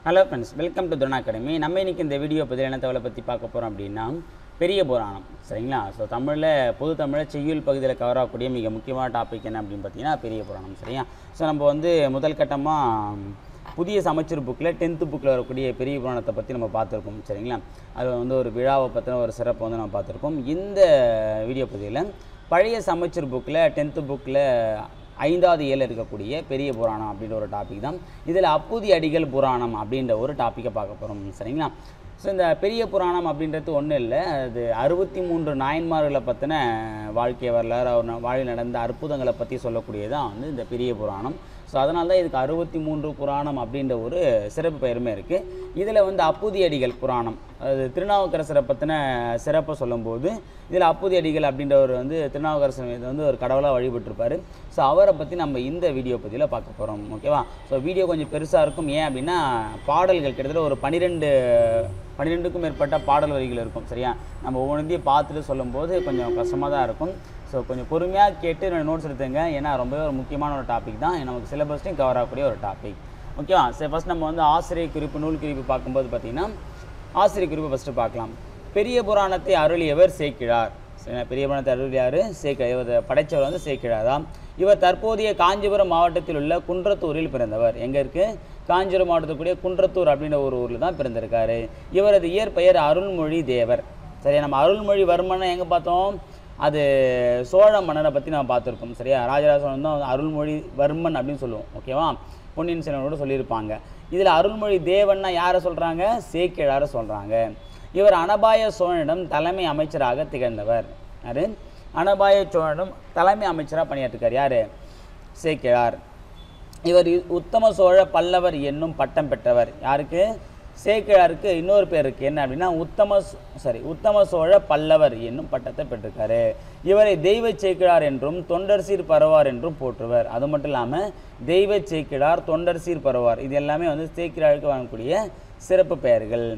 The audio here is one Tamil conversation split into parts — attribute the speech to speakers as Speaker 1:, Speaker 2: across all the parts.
Speaker 1: Hello friends, welcome to Drona academy. நம்ம இன்றைக்கி இந்த வீடியோ பதில் என்ன தகவலை பற்றி பார்க்க போகிறோம் அப்படின்னா, பெரிய புராணம். சரிங்களா? ஸோ பொது தமிழில் செய்யுள் பகுதியில் கவர் ஆகக்கூடிய மிக முக்கியமான டாபிக் என்ன அப்படின்னு பார்த்தீங்கன்னா பெரிய புராணம். சரியா? ஸோ நம்ம முதல் கட்டமாக புதிய சமச்சீர் புக்கில் 10th புக்கில் வரக்கூடிய பெரிய புராணத்தை பற்றி நம்ம பார்த்துருக்கோம். சரிங்களா? அது ஒரு விழாவை பற்றின ஒரு சிறப்பை நம்ம பார்த்துருக்கோம். இந்த வீடியோ பதிவில் பழைய சமச்சீர் புக்கில் 10th புக்கில் 5வது ஏழில் இருக்கக்கூடிய பெரிய புராணம் அப்படின்ற ஒரு டாபிக் தான். இதில் அப்புதி அடிகள் புராணம் அப்படின்ற ஒரு டாப்பிக்கை பார்க்க போகிறோம். சரிங்களா? ஸோ இந்த பெரிய புராணம் அப்படின்றது ஒன்றும் இல்லை, அது 63 நாயன்மார்களை பற்றின வாழ்க்கை வரலாறு, அவர் வாழ்வில் நடந்த அற்புதங்களை பற்றி சொல்லக்கூடியதான் இந்த பெரிய புராணம். ஸோ அதனால தான் இதுக்கு 63 புராணம் அப்படின்ற ஒரு சிறப்பு பெயருமே இருக்குது. இதில் அப்புதி அடிகள் புராணம், அது திருநாவுக்கரசரை பற்றின சிறப்பை சொல்லும்போது இதில் அப்புதி அடிகள் அப்படின்றவர் திருநாவுக்கரசர் மீது ஒரு கடவுளாக வழிபட்டிருப்பார். ஸோ அவரை பற்றி நம்ம இந்த வீடியோ பதிவில் பார்க்க போகிறோம். ஓகேவா? ஸோ வீடியோ கொஞ்சம் பெருசாக இருக்கும். ஏன் அப்படின்னா பாடல்கள் கிட்டத்தட்ட ஒரு 12க்கும் மேற்பட்ட பாடல் வரிகள் இருக்கும். சரியா? நம்ம ஒவ்வொன்றையும் பார்த்துட்டு சொல்லும்போது கொஞ்சம் கஷ்டமாக தான் இருக்கும். ஸோ கொஞ்சம் பொறுமையாக கேட்டு நோட்ஸ் எடுத்துங்க. ஏன்னா ரொம்பவே ஒரு முக்கியமான ஒரு டாபிக் தான், நமக்கு சிலபஸ்லையும் கவர் ஆகக்கூடிய ஒரு டாபிக். ஓகேவா? சரி, ஃபஸ்ட் நம்ம ஆசிரியர் குறிப்பு, நூல் குறிப்பு பார்க்கும்போது பார்த்திங்கன்னா ஆசிரியர் குறிப்பு ஃபஸ்ட்டு பார்க்கலாம். பெரிய புராணத்தை அருளியவர் சேக்கிழார். பெரிய புராணத்தை அருளியார் சேக்கிழார். இவர் படைத்தவர் சேக்கிழார் தான். இவர் தற்போதைய காஞ்சிபுரம் மாவட்டத்தில் உள்ள குன்றத்தூரில் பிறந்தவர். எங்கே இருக்குது? காஞ்சிபுரம் மாவட்டத்துக்குரிய குன்றத்தூர் அப்படின்ற ஒரு ஊரில் தான் பிறந்திருக்காரு. இவரது இயற்பெயர் அருள்மொழி தேவர். சரியா? நம்ம அருள்மொழிவர்மனை எங்கே பார்த்தோம்? அது சோழ மன்னரை பற்றி நம்ம பார்த்துருக்கோம். சரியா? ராஜராஜ சோழன் தான் அருள்மொழிவர்மன் அப்படின்னு சொல்லுவோம். ஓகேவா? பொன்னியின் செல்வனோட சொல்லியிருப்பாங்க. இதில் அருள்மொழி தேவன்னா யாரை சொல்கிறாங்க? சேக்கிழாரை சொல்கிறாங்க. இவர் அனபாய சோழனிடம் தலைமை அமைச்சராக திகழ்ந்தவர். யார்? அனபாய சோழனிடம் தலைமை அமைச்சராக பணியாற்றிருக்கார். யார்? சேக்கிழார். இவர் உத்தம சோழ பல்லவர் என்னும் பட்டம் பெற்றவர். யாருக்கு? சேக்கிழாருக்கு இன்னொரு பேர் இருக்குது. என்ன அப்படின்னா உத்தம சோழ பல்லவர் என்னும் பட்டத்தை பெற்றிருக்காரு. இவரை தெய்வ சேக்கிழார் என்றும் தொண்டர் சீர் பரவார் என்றும் போற்றுவர். அது மட்டும் இல்லாமல் தெய்வ சேக்கிழார், தொண்டர் சீர் பரவார், இது எல்லாமே சேக்கிழாருக்கு வழங்கக்கூடிய சிறப்பு பெயர்கள்.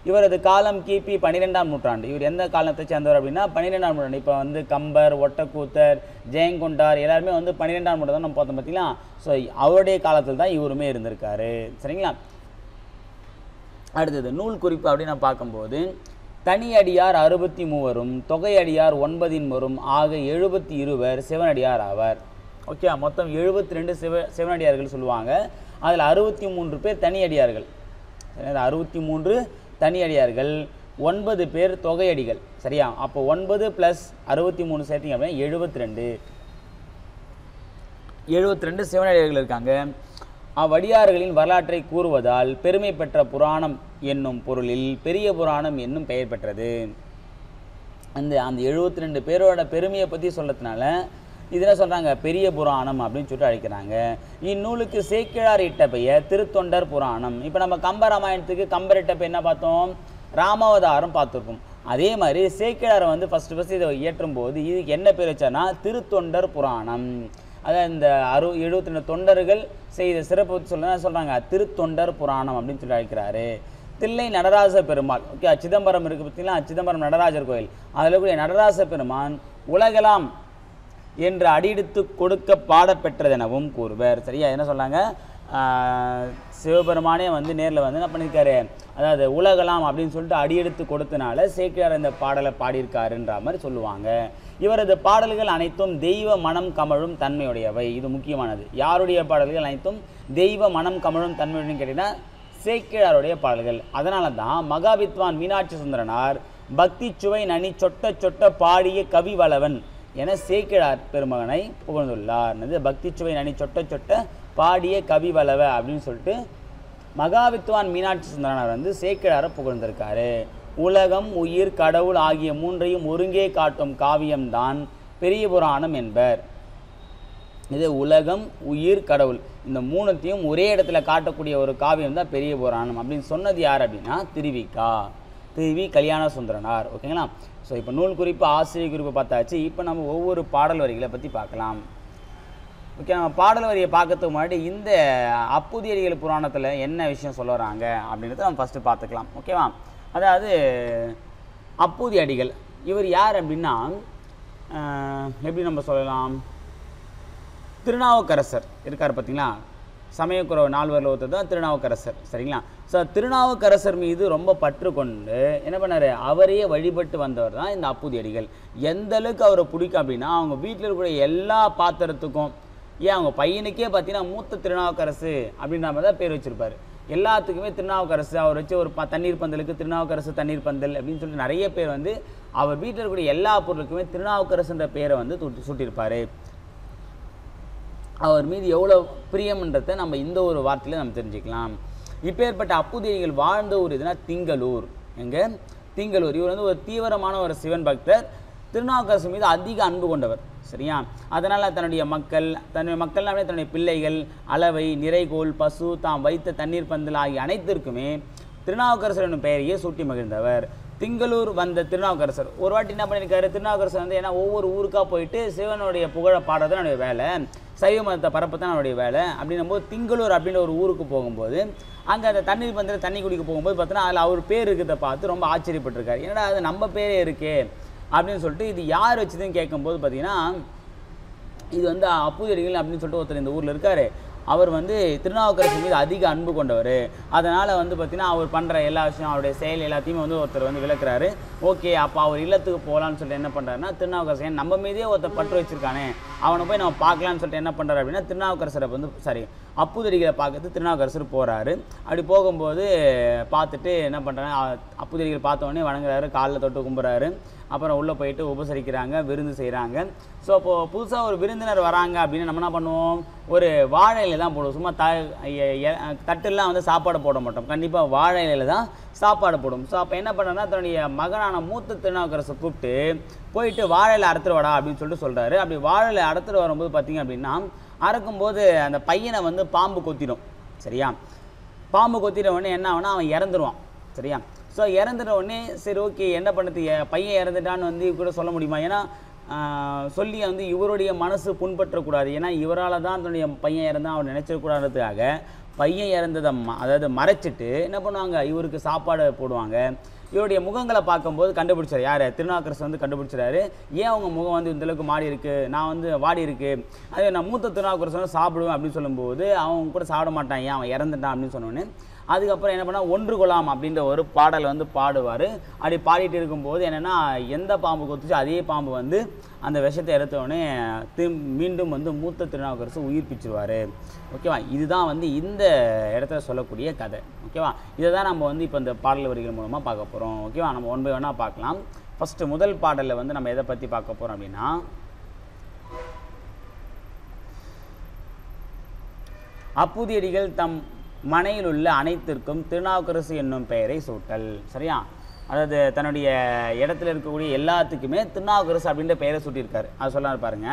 Speaker 1: இவரது காலம் கிபி 12ஆம் நூற்றாண்டு. இவர் எந்த காலத்தை சேர்ந்தவர் அப்படின்னா 12ஆம் நூற்றாண்டு. இப்போ கம்பர், ஒட்டக்கூத்தர், ஜெயங்கொண்டார் எல்லாருமே 12ஆம் நூற்றாண்டு தான் நம்ம பார்த்தோம். பார்த்தீங்களா? ஸோ அவருடைய காலத்தில் தான் இவருமே இருந்திருக்காரு. சரிங்களா? அடுத்தது நூல் குறிப்பு அப்படின்னு நான் பார்க்கும்போது தனியடியார் 63 தொகையடியார் 9 ஆக 72 சிவனடியார் ஆவார். ஓகே, மொத்தம் 72 சிவனடியார்கள் சொல்லுவாங்க. அதில் 63 பேர் தனியடியார்கள். 63 தனியடியார்கள், 9 பேர் தொகையடிகள். சரியா? அப்போ 9 + 63 சேர்த்திங்க அப்படின்னா 72 சிவனடியார்கள் இருக்காங்க. அவ்வடியார்களின் வரலாற்றை கூறுவதால் பெருமை பெற்ற புராணம் என்னும் பொருளில் பெரிய புராணம் என்னும் பெயர் பெற்றது. அந்த 72 பேரோட பெருமையை பற்றி சொல்கிறதுனால இதில் சொல்கிறாங்க பெரிய புராணம் அப்படின்னு சொல்லிட்டு அழைக்கிறாங்க. இந்நூலுக்கு சேக்கிழார் இட்ட பெயர் திருத்தொண்டர் புராணம். இப்போ நம்ம கம்பராமாயணத்துக்கு கம்பர் இட்ட பெயர் என்ன பார்த்தோம்? ராமாவதாரம் பார்த்துருக்கோம். அதே மாதிரி சேக்கிழாரை ஃபஸ்ட்டு இதை இயற்றும் போது இதுக்கு என்ன பேர் வச்சார்னா திருத்தொண்டர் புராணம். அதான் இந்த 72 தொண்டர்கள் செய்த சிறப்பு சொல்கிறாங்க திருத்தொண்டர் புராணம் அப்படின்னு சொல்லி அழைக்கிறாரு. தில்லை நடராஜ பெருமாள். ஓகே, சிதம்பரம் இருக்குது பார்த்தீங்களா? சிதம்பரம் நடராஜர் கோயில். அதில் கூடிய நடராஜ பெருமான் உலகலாம் என்று அடியெடுத்து கொடுக்க பாடப்பெற்றதெனவும் கூறுவர். சரியா? என்ன சொல்கிறாங்க? சிவபெருமானே நேரில் என்ன பண்ணியிருக்காரு, அதாவது உலகலாம் அப்படின்னு சொல்லிட்டு அடியெடுத்து கொடுத்தனால சேக்கிழார் இந்த பாடலை பாடியிருக்காருன்ற மாதிரி சொல்லுவாங்க. இவரது பாடல்கள் அனைத்தும் தெய்வ மனம் கமழும் தன்மையுடையவை. இது முக்கியமானது. யாருடைய பாடல்கள் அனைத்தும் தெய்வ மனம் கமழும் தன்மையுடன் கேட்டிங்கன்னா சேக்கிழாருடைய பாடல்கள். அதனால தான் மகாவித்வான் மீனாட்சி சுந்தரனார் பக்தி சுவை நனி சொட்ட சொட்ட பாடிய கவி வளவன் என சேக்கிழார் பெருமகனை புகழ்ந்துள்ளார். பக்தி சுவை நனி சொட்ட சொட்ட பாடிய கவி வளவ அப்படின்னு சொல்லிட்டு மகாவித்வான் மீனாட்சி சுந்தரனார் சேக்கிழாரை புகழ்ந்திருக்காரு. உலகம், உயிர், கடவுள் ஆகிய மூன்றையும் ஒருங்கே காட்டும் காவியம்தான் பெரிய புராணம் என்பர். இது உலகம், உயிர், கடவுள் இந்த மூணுத்தையும் ஒரே இடத்துல காட்டக்கூடிய ஒரு காவியம் தான் பெரிய புராணம் அப்படின்னு சொன்னது யார் அப்படின்னா திருவி கல்யாண சுந்தரனார். ஓகேங்களா? ஸோ இப்போ நூல் குறிப்பு, ஆசிரியர் குறிப்பு பார்த்தாச்சு. இப்போ நம்ம ஒவ்வொரு பாடல் வரிகளை பற்றி பார்க்கலாம். ஓகே, நம்ம பாடல் வரியை பார்க்கறதுக்கு முன்னாடி இந்த அப்புதி அடிகள் புராணத்தில் என்ன விஷயம் சொல்ல வராங்க அப்படின்றத நம்ம ஃபஸ்ட்டு பார்த்துக்கலாம். ஓகேவா? அதாவது அப்புதி அடிகள் இவர் யார் அப்படின்னா எப்படி நம்ம சொல்லலாம், திருநாவுக்கரசர் இருக்கார் பார்த்தீங்களா? சமயக்குறவு நால்வரில் ஒருத்தர் தான் திருநாவுக்கரசர். சரிங்களா? ஸோ திருநாவுக்கரசர் மீது ரொம்ப பற்று கொண்டு என்ன பண்ணார், அவரையே வழிபட்டு வந்தவர் தான் இந்த அப்புதியடிகள். எந்த அளவுக்கு அவரை பிடிக்கும் அப்படின்னா, அவங்க வீட்டில் இருக்கக்கூடிய எல்லா பாத்திரத்துக்கும், ஏன் அவங்க பையனுக்கே பார்த்தீங்கன்னா மூத்த திருநாவுக்கரசு அப்படின்ற மாதிரி தான் பேர் வச்சுருப்பார். எல்லாத்துக்குமே திருநாவுக்கரசு, அவர் வச்சு ஒரு தண்ணீர் பந்தலுக்கு திருநாவுக்கரசு தண்ணீர் பந்தல் அப்படின்னு சொல்லிட்டு நிறைய பேர் வந்து அவர் வீட்டில் இருக்கக்கூடிய எல்லா பொருளுக்குமே திருநாவுக்கரசுன்ற பேரை வந்து சூட்டியிருப்பார். அவர் மீது எவ்வளோ பிரியம்ன்றதை நம்ம இந்த ஒரு வார்த்தையில் நம்ம தெரிஞ்சுக்கலாம். இப்பேற்பட்ட அப்புதியடிகள் வாழ்ந்த ஒரு இதுனா திங்களூர். எங்கே? திங்களூர். இவர் வந்து ஒரு தீவிரமான ஒரு சிவன் பக்தர், திருநாவுக்கரசு மீது அதிக அன்பு கொண்டவர். சரியா? அதனால் தன்னுடைய மக்கள்னாலே தன்னுடைய பிள்ளைகள், அளவை, நிறைகோல், பசு, தாம் வைத்த தண்ணீர் பந்தல் ஆகிய அனைத்திற்குமே திருநாவுக்கரசர் என்னும் பெயரையே சூட்டி மகிழ்ந்தவர். திங்களூர் வந்த திருநாவுக்கரசர் ஒரு வாட்டி என்ன பண்ணியிருக்காரு, திருநாவுக்கரசர் வந்து ஏன்னா ஒவ்வொரு ஊருக்காக போயிட்டு சிவனுடைய புகழை பாடுறது என்னுடைய வேலை, சைவ மதத்தை பரப்பு தான் என்னுடைய வேலை அப்படின்னும் போது திங்களூர் அப்படின்ற ஒரு ஊருக்கு போகும்போது அங்கே அந்த தண்ணீர் பந்தல் தண்ணி குடிக்க போகும்போது பார்த்தீங்கன்னா அதில் அவர் பேர் இருக்கிறத பார்த்து ரொம்ப ஆச்சரியப்பட்டிருக்காரு. என்னடா அது நம்ம பேரே இருக்கே அப்படின்னு சொல்லிட்டு இது யார் வச்சுதுன்னு கேட்கும்போது பார்த்தீங்கன்னா இது வந்து அப்புதியடிகள் அப்படின்னு சொல்லிட்டு ஒருத்தர் இந்த ஊரில் இருக்கார். அவர் வந்து திருநாவுக்கரசு மீது அதிக அன்பு கொண்டவர். அதனால் வந்து பார்த்திங்கன்னா அவர் பண்ணுற எல்லா விஷயம், அவருடைய செயல் எல்லாத்தையுமே வந்து ஒருத்தர் வந்து விளக்குறாரு. ஓகே, அப்போ அவர் இல்லத்துக்கு போகலான்னு சொல்லிட்டு என்ன பண்ணுறாருன்னா, திருநாவுக்கரசு நம்ம மீதே ஒருத்தர் பற்று வச்சுருக்கானே, அவனை போய் நம்ம பார்க்கலான்னு சொல்லிட்டு என்ன பண்ணுறாரு அப்படின்னா, திருநாவுக்கரசரை வந்து அப்புதியடிகளை பார்க்கறது திருநாவுக்கரசர் போகிறாரு. அப்படி போகும்போது பார்த்துட்டு என்ன பண்ணுறாங்க, அப்புதியடிகள் பார்த்தோன்னே வணங்குறாரு, காலில் தொட்டு கும்புறாரு. அப்புறம் உள்ளே போயிட்டு உபசரிக்கிறாங்க, விருந்து செய்கிறாங்க. ஸோ அப்போது புதுசாக ஒரு விருந்தினர் வராங்க அப்படின்னு நம்ம என்ன பண்ணுவோம், ஒரு வாழை இலையில தான் போடுவோம். சும்மா தட்டுலாம் வந்து சாப்பாடு போட மாட்டோம், கண்டிப்பாக வாழை இலையில தான் சாப்பாடு போடும். ஸோ அப்போ என்ன பண்ணுறதுனா, தன்னுடைய மகனான மூத்த திருநாவுக்கரசை கூப்பிட்டு போயிட்டு வாழையில் அறுத்துட்டு வாடா அப்படின்னு சொல்லிட்டு சொல்கிறாரு. அப்படி வாழையில் அறுத்துட்டு வரும்போது பார்த்திங்க அப்படின்னா, அறுக்கும்போது அந்த பையனை வந்து பாம்பு கொத்திடும். சரியா? பாம்பு கொத்திட உடனே என்ன ஆகுனா அவன் இறந்துருவான். சரியா? ஸோ இறந்துட்ட உடனே சரி ஓகே என்ன பண்ணுறது, பையன் இறந்துட்டான்னு வந்து கூட சொல்ல முடியுமா? ஏன்னா சொல்லி வந்து இவருடைய மனசு புண்பற்றக்கூடாது. ஏன்னா இவரால் தான் தன்னுடைய பையன் இறந்தால் அவர் நினச்சிடக்கூடாதுக்காக பையன் இறந்ததை அதாவது மறைச்சிட்டு என்ன பண்ணுவாங்க, இவருக்கு சாப்பாடு போடுவாங்க. இவருடைய முகங்களை பார்க்கும்போது கண்டுபிடிச்சார். யார்? திருநாவுக்கரசு வந்து கண்டுபிடிச்சாரு. ஏன் அவங்க முகம் வந்து இந்தளவுக்கு மாடி இருக்குது, நான் வந்து வாடி இருக்குது, அதே நான் மூத்த திருநாவுக்கரசு வந்து சாப்பிடுவேன் அப்படின்னு சொல்லும்போது அவன் கூட சாப்பிட மாட்டான், ஏன் அவன் இறந்துட்டான் அப்படின்னு சொன்னோன்னே அதுக்கப்புறம் என்ன பண்ணால் ஒன்று கொலாம் அப்படின்ற ஒரு பாடல் வந்து பாடுவார். அப்படி பாடிட்டு இருக்கும்போது என்னென்னா, எந்த பாம்பு கொத்துச்சோ அதே பாம்பு வந்து அந்த விஷத்தை எடுத்தோடனே மீண்டும் வந்து மூத்த திருநாவுக்கரசு உயிர்ப்பிச்சிருவார். ஓகேவா? இதுதான் வந்து இந்த இடத்துல சொல்லக்கூடிய கதை. ஓகேவா? இதை தான் நம்ம வந்து இப்போ இந்த பாடல் வரிகள் மூலமாக பார்க்க போகிறோம். ஓகேவா? நம்ம ஒன் பை ஒன்னாக பார்க்கலாம். ஃபஸ்ட்டு முதல் பாடலில் வந்து நம்ம எதை பற்றி பார்க்க போகிறோம் அப்படின்னா, அப்புதியடிகள் தம் மனையில் உள்ள அனைத்திற்கும் திருநாவுக்கரசு என்னும் பெயரை சூட்டல். சரியா? அதாவது தன்னுடைய இடத்துல இருக்கக்கூடிய எல்லாத்துக்குமே திருநாவுக்கரசு அப்படின்ற பெயரை சூட்டியிருக்காரு. அது சொல்லாரு பாருங்க.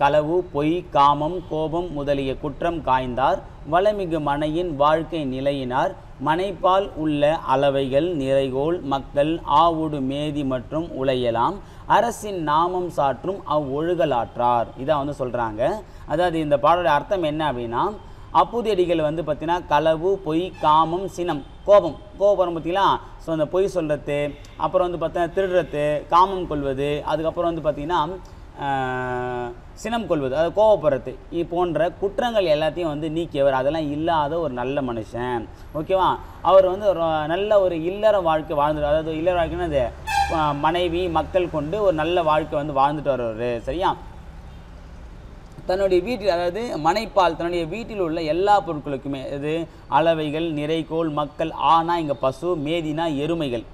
Speaker 1: களவு, பொய், காமம், கோபம் முதலிய குற்றம் காய்ந்தார், வளமிகு மனையின் வாழ்க்கை நிலையினார், மனைப்பால் உள்ள அளவைகள், நிறைகோள், மக்கள், ஆவுடு மேதி மற்றும் உலையலாம், அரசின் நாமம் சாற்றும் அவ்வொழுகலாற்றார். இதான் வந்து சொல்கிறாங்க. அதாவது இந்த பாடலுடைய அர்த்தம் என்ன அப்படின்னா, அப்புதியடிகள் வந்து பார்த்தீங்கன்னா களவு, பொய், காமம், சினம், கோபம் பார்த்தீங்களா? ஸோ அந்த பொய் சொல்கிறது, அப்புறம் வந்து பார்த்தீங்கன்னா திருடுறது, காமம் கொள்வது, அதுக்கப்புறம் வந்து பார்த்திங்கன்னா சினம் கொள்வது, அதாவது கோவப்படுறது, போன்ற குற்றங்கள் எல்லாத்தையும் வந்து நீக்கியவர். அதெல்லாம் இல்லாத ஒரு நல்ல மனுஷன். ஓகேவா? அவர் வந்து ஒரு நல்ல ஒரு இல்லற வாழ்க்கை வாழ்ந்துட்டு, அதாவது இல்லற வாழ்க்கைன்னா அது மனைவி மக்கள் கொண்டு ஒரு நல்ல வாழ்க்கை வந்து வாழ்ந்துட்டு வர்றவர். சரியா? தன்னுடைய வீட்டில், அதாவது மனைப்பால் தன்னுடைய வீட்டில் உள்ள எல்லா பொருட்களுக்குமே, இது அளவைகள், நிறைகோள், மக்கள், ஆனா இங்கே பசு, மேதினா எருமைகள்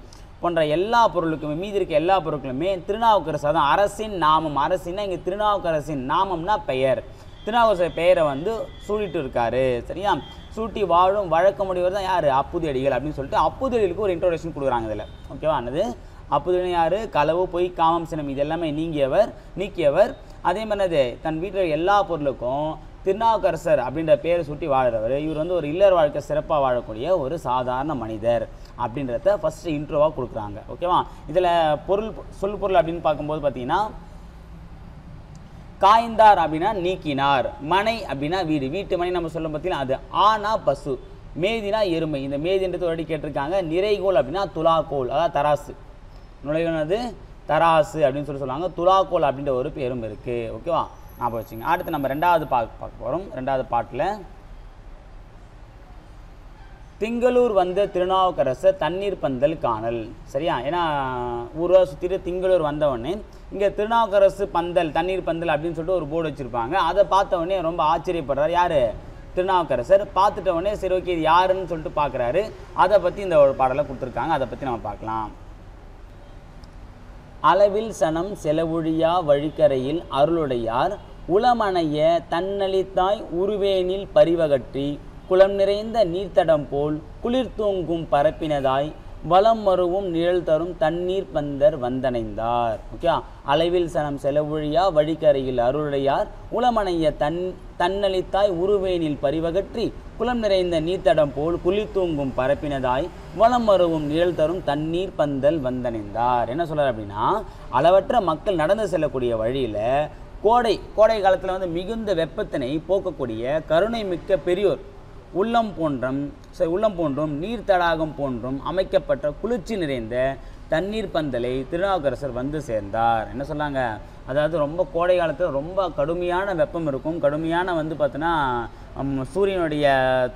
Speaker 1: போன்ற எல்லா பொருளுக்குமே, மீதி இருக்க எல்லா பொருட்களுமே திருநாவுக்கரசு தான் அரசின் நாமம். அரசின்னா இங்கே திருநாவுக்கரசின் நாமம்னா பெயர். திருநாவுக்கரசு பெயரை வந்து சூட்டிட்டு இருக்காரு. சரியா? சூட்டி வாழும் வழக்கமுடையவர் தான் யார்? அப்புதியடிகள் அப்படின்னு சொல்லிட்டு அப்புதியடிகளுக்கு ஒரு இன்ட்ரோடக்ஷன் கொடுக்குறாங்க இதில். ஓகேவா? ஆனது அப்புதியடிகள் யார்? களவு, பொய், காமம், சினம் இது எல்லாமே நீக்கியவர். அதே மாதிரி தன் வீட்டில் எல்லா பொருளுக்கும் திருநாவுக்கரசர் அப்படின்ற பேரை சுட்டி வாழ்கிறவர். இவர் வந்து ஒரு இல்லற வாழ்க்கை சிறப்பாக வாழக்கூடிய ஒரு சாதாரண மனிதர் அப்படின்றத ஃபஸ்ட்டு இன்ட்ரோவாக கொடுக்குறாங்க. ஓகேவா? இதில் பொருள் அப்படின்னு பார்க்கும்போது பார்த்தீங்கன்னா, காய்ந்தார் அப்படின்னா நீக்கினார், மனை அப்படின்னா வீட்டு மனை நம்ம சொல்லும் பார்த்தீங்கன்னா அது ஆனா பசு, மேதினா எருமை. இந்த மேதின்றது ஒரு கேட்டிருக்காங்க. நிறைகோள் அப்படின்னா துலாக்கோல், அதாவது தராசு. நுழைவுனது தராசு அப்படின்னு சொல்லுவாங்க. துலாக்கோல் அப்படின்ற ஒரு பேரும் இருக்குது. ஓகேவா? ஞாபகம் வச்சுங்க. அடுத்து நம்ம ரெண்டாவது பார்க்க போகிறோம். ரெண்டாவது பாட்டில் திங்களூர் வந்த திருநாவுக்கரசர் தண்ணீர் பந்தல் காணல். சரியா? ஏன்னா ஊரை சுற்றிட்டு திங்களூர் வந்தவொடனே இங்கே திருநாவுக்கரசு பந்தல் தண்ணீர் பந்தல் அப்படின்னு சொல்லிட்டு ஒரு போர்டு வச்சுருப்பாங்க. அதை பார்த்தவொடனே ரொம்ப ஆச்சரியப்படுறார். யார்? திருநாவுக்கரசர். பார்த்துட்ட உடனே சரி ஓகே இது யாருன்னு சொல்லிட்டு பார்க்குறாரு. அதை பற்றி இந்த ஒரு பாடலை கொடுத்துருக்காங்க. அதை பற்றி நம்ம பார்க்கலாம். அளவில் சனம் செலவொழியா வழிக்கரையில் அருளுடையார் உளமணைய தன்னளித்தாய் உருவேனில் பரிவகற்றி குளம் நிறைந்த நீர்த்தடம் போல் குளிர் தூங்கும் பரப்பினதாய் வளம் மருவும் நிழல் தரும் தண்ணீர் பந்தர் வந்தணைந்தார். ஓகே, அளவில் சனம் செலவொழியா வழிக்கரையில் அருளுடையார் உளமணைய தன்னளித்தாய் உருவேனில் பரிவகற்றி குளம் நிறைந்த நீர்த்தடம் போல் குளிர் தூங்கும் பரப்பினதாய் வளம் மருவும் நிழல் தரும் தண்ணீர் பந்தல் வந்தணைந்தார். என்ன சொல்றார் அப்படின்னா, அளவற்ற மக்கள் நடந்து செல்லக்கூடிய வழியில் கோடை காலத்தில் வந்து மிகுந்த வெப்பத்தினை போக்கக்கூடிய கருணை மிக்க பெரியோர் உள்ளம் போன்றும் நீர் தடாகம் போன்றும் அமைக்கப்பட்ட குளிர்ச்சி நிறைந்த தண்ணீர் பந்தலை திருநாவுக்கரசர் வந்து சேர்ந்தார். என்ன சொன்னாங்க? அதாவது ரொம்ப கோடை காலத்தில் ரொம்ப கடுமையான வெப்பம் இருக்கும். கடுமையான வந்து பார்த்தீங்கன்னா சூரியனுடைய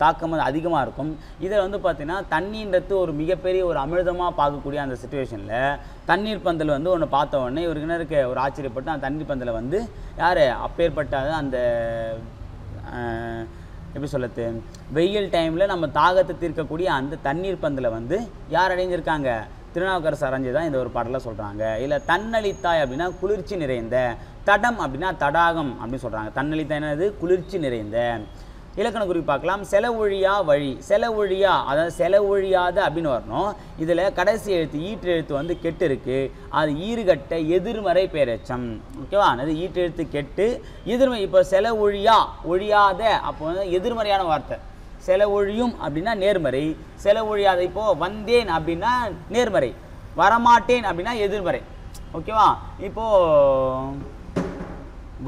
Speaker 1: தாக்கம் வந்து அதிகமாக இருக்கும். இதில் வந்து பார்த்தீங்கன்னா தண்ணீன்றது ஒரு மிகப்பெரிய ஒரு அமிர்தமாக பார்க்கக்கூடிய அந்த சுச்சுவேஷனில் தண்ணீர் பந்தல் வந்து ஒன்று பார்த்த உடனே இவருக்கு என்ன இருக்க ஒரு ஆச்சரியப்பட்டு அந்த தண்ணீர் பந்தலை வந்து யார் அப்பேற்பட்ட அந்த எப்படி சொல்லுது வெயில் டைமில் நம்ம தாகத்தை தீர்க்கக்கூடிய அந்த தண்ணீர் பந்தலை வந்து யார் அடைஞ்சிருக்காங்க? திருநாவுக்கரசர் அரைஞ்சி தான் இந்த ஒரு பாடலை சொல்கிறாங்க. இல்லை தன்னளித்தாய் அப்படின்னா குளிர்ச்சி நிறைந்த, தடம் அப்படின்னா தடாகம் அப்படின்னு சொல்கிறாங்க. தன்னளித்தாய் என்னது? குளிர்ச்சி நிறைந்த. இலக்கண குறிப்பு பார்க்கலாம். செலவொழியா வழி, செலவொழியா அதாவது செலவொழியாத அப்படின்னு வரணும். இதில் கடைசி எழுத்து ஈற்று எழுத்து வந்து கெட்டு இருக்குது. அது ஈறுகட்ட எதிர்மறை பெயரெச்சம். ஓகேவா? அது ஈற்று எழுத்து கெட்டு எதிர்மறை. இப்போ செலவொழியா ஒழியாத அப்போ வந்து எதிர்மறையான வார்த்தை. செலவொழியும் அப்படின்னா நேர்மறை. செலவொழியாத இப்போது வந்தேன் அப்படின்னா நேர்மறை, வரமாட்டேன் அப்படின்னா எதிர்மறை. ஓகேவா? இப்போது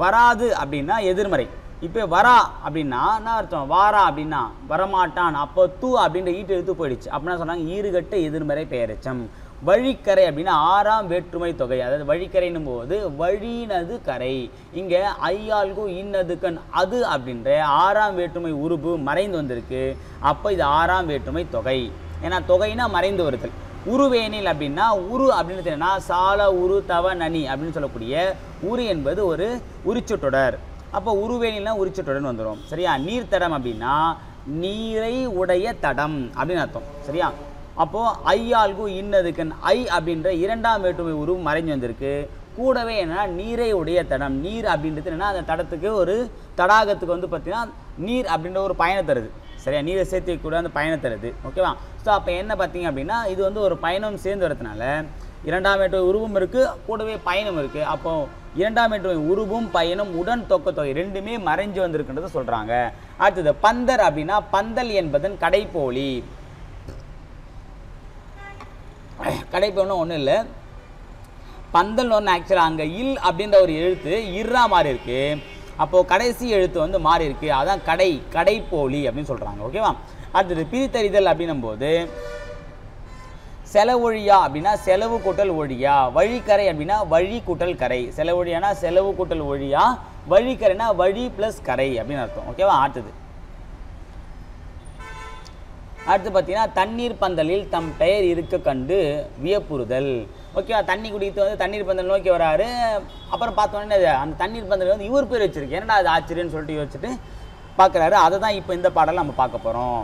Speaker 1: வராது அப்படின்னா எதிர்மறை. இப்போ வரா அப்படின்னா என்ன அர்த்தம்? வாரா அப்படின்னா வரமாட்டான். அப்போ தூ அப்படின்ற ஈட்டு எழுத்து போயிடுச்சு. அப்படின்னா சொன்னாங்க ஈறுகட்ட எதிர்மறை பெயரெச்சம். வழிக்கரை அப்படின்னா ஆறாம் வேற்றுமை தொகை. அதாவது வழிக்கரைன்னும் போது வழினது கரை. இங்கே ஐயாள்கு இன்னது கண் அது அப்படின்ற ஆறாம் வேற்றுமை உருபு மறைந்து வந்திருக்கு. அப்போ இது ஆறாம் வேற்றுமை தொகை. ஏன்னா தொகைனா மறைந்து வருதல். உருவேனில் அப்படின்னா உரு அப்படின்னு தெரியும்னா சால உரு தவ நனி அப்படின்னு சொல்லக்கூடிய உரு என்பது ஒரு உரிச்சொற்றொடர். அப்போ உருவேனில்னா உரிச்சொற்றொடர்னு வந்துடும். சரியா? நீர்த்தடம் அப்படின்னா நீரை உடைய தடம் அப்படின்னு அர்த்தம். சரியா? அப்போது ஐயாள்கு இன்னதுக்கன் ஐ அப்படின்ற இரண்டாம் வேற்றுமை உருவு மறைஞ்சு வந்திருக்கு. கூடவே என்னென்னா நீரை உடைய தடம். நீர் அப்படின்றது என்னென்னா அந்த தடத்துக்கு ஒரு தடாகத்துக்கு வந்து பார்த்திங்கன்னா நீர் அப்படின்ற ஒரு பயணம் தருது. சரியா? நீரை சேர்த்து கூட அந்த பயணம் தருது. ஓகேவா? ஸோ அப்போ என்ன பார்த்தீங்க அப்படின்னா இது வந்து ஒரு பயணம் சேர்ந்து வரதுனால இரண்டாம் வேற்றுமை உருவும் இருக்குது, கூடவே பயணம் இருக்குது. அப்போது இரண்டாம் வேற்றுமை உருவும் பயணம் உடன் தொக்கத்தொகை ரெண்டுமே மறைஞ்சு வந்திருக்குன்றது சொல்கிறாங்க. அடுத்தது பந்தர் அப்படின்னா பந்தல் என்பதன் கடைப்போலி. கடைப்போலினா ஒன்றும் இல்லை, பந்தல் ஒன்று ஆக்சுவலாக அங்கே இல் அப்படின்ற ஒரு எழுத்து இர்ரா மாறி இருக்கு. அப்போது கடைசி எழுத்து வந்து மாறி இருக்கு. அதான் கடைப்போலி அப்படின்னு சொல்கிறாங்க. ஓகேவா? அடுத்தது பிரித்தறிதல் அப்படின்னும் போது செலவொழியா அப்படின்னா செலவு கூட்டல் ஒழியா, வழிக்கரை அப்படின்னா வழி கூட்டல் கரை. செலவொழியானா செலவு கூட்டல் ஒழியா, வழிக்கரைனா வழி ப்ளஸ் கரை அப்படின்னு அர்த்தம். ஓகேவா? அடுத்து பார்த்தீங்கன்னா தண்ணீர் பந்தலில் தம் பெயர் இருக்க கண்டு வியப்புறுதல். ஓகேவா? தண்ணி குடித்து வந்து தண்ணீர் பந்தல் நோக்கி வராரு. அப்புறம் பார்த்தோன்னே அந்த தண்ணீர் பந்தல் வந்து இவர் பேர் வச்சிருக்கு. என்னடா அது ஆச்சரியன்னு சொல்லிட்டு யோசிச்சுட்டு பார்க்குறாரு. அதை தான் இப்போ இந்த பாடலை நம்ம பார்க்க போகிறோம்.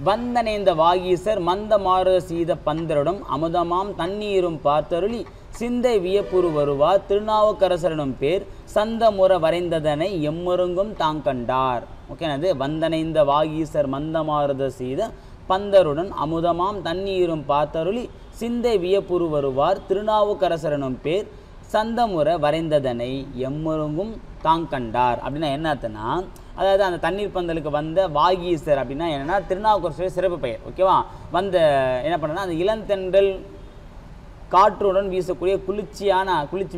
Speaker 1: வந்தனேந்த வாகீசர் மந்த மாறு சீத பந்தருடன் அமுதமாம் தண்ணீரும் பார்த்தருளி சிந்தை வியப்புறு வருவார் திருநாவுக்கரசரனும் பேர் சந்தமுற வரைந்ததனை எம்மருங்கும் தாங்கண்டார். ஓகேனது வந்தனைந்த வாகீசர் மந்தமாறுத சீத பந்தருடன் அமுதமாம் தண்ணீரும் பார்த்தருளி சிந்தை வியப்புறு வருவார் திருநாவுக்கரசரனும் பேர் சந்தமுற வரைந்ததனை எம்மருங்கும் தாங்கண்டார். அப்படின்னா என்ன அர்த்தம்னா, அதாவது அந்த தண்ணீர் பந்தலுக்கு வந்த வாகீசர் அப்படின்னா என்னென்னா திருநாவுக்கரசர் சிறப்பு பெயர். ஓகேவா? வந்த என்ன பண்ணனா அந்த இளந்தென்றல் காற்றுடன் வீசக்கூடிய குளிர்ச்சி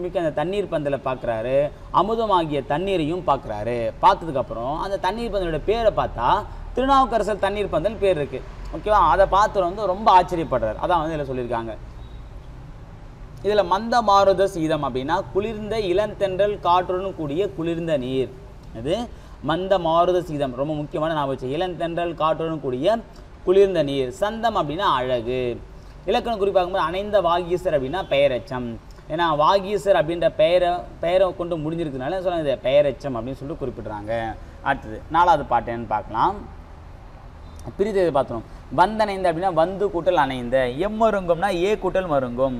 Speaker 1: மிக்க அந்த தண்ணீர் பந்தலை பார்க்குறாரு. அமுதமாகிய தண்ணீரையும் பார்க்குறாரு. பார்த்ததுக்கப்புறம் அந்த தண்ணீர் பந்தலோட பேரை பார்த்தா திருநாவுக்கரசர் தண்ணீர் பந்தல் பேர் இருக்குது. ஓகேவா? அதை பார்த்து வந்து ரொம்ப ஆச்சரியப்படுறார். அதான் வந்து இதில் சொல்லியிருக்காங்க. இதில் மந்த மாருத சீதம் அப்படின்னா குளிர்ந்த இளந்தென்றல் காற்றுடன் கூடிய குளிர்ந்த நீர். இது மந்த மாருத சீதம், ரொம்ப முக்கியமான ஞாபகம். இளந்தென்றல் காற்றுடன் கூடிய குளிர்ந்த நீர். சந்தம் அப்படின்னா அழகு. இலக்கணம் குறிப்பாகும்போது அணைந்த வாகீசர் அப்படின்னா பெயரெச்சம். ஏன்னா வாகீசர் அப்படின்ற பெயரை கொண்டு முடிஞ்சிருக்கிறதுனால சொல்லுங்க இது பெயரெச்சம் அப்படின்னு சொல்லிட்டு குறிப்பிட்றாங்க. அடுத்தது 4வது பாட்டு என்னன்னு பார்க்கலாம். பிரித்தது பார்த்துரும். வந்தணைந்த அப்படின்னா வந்து கூட்டல் அணைந்த. எம்மருங்கம்னா ஏ கூட்டல் மருங்கும்.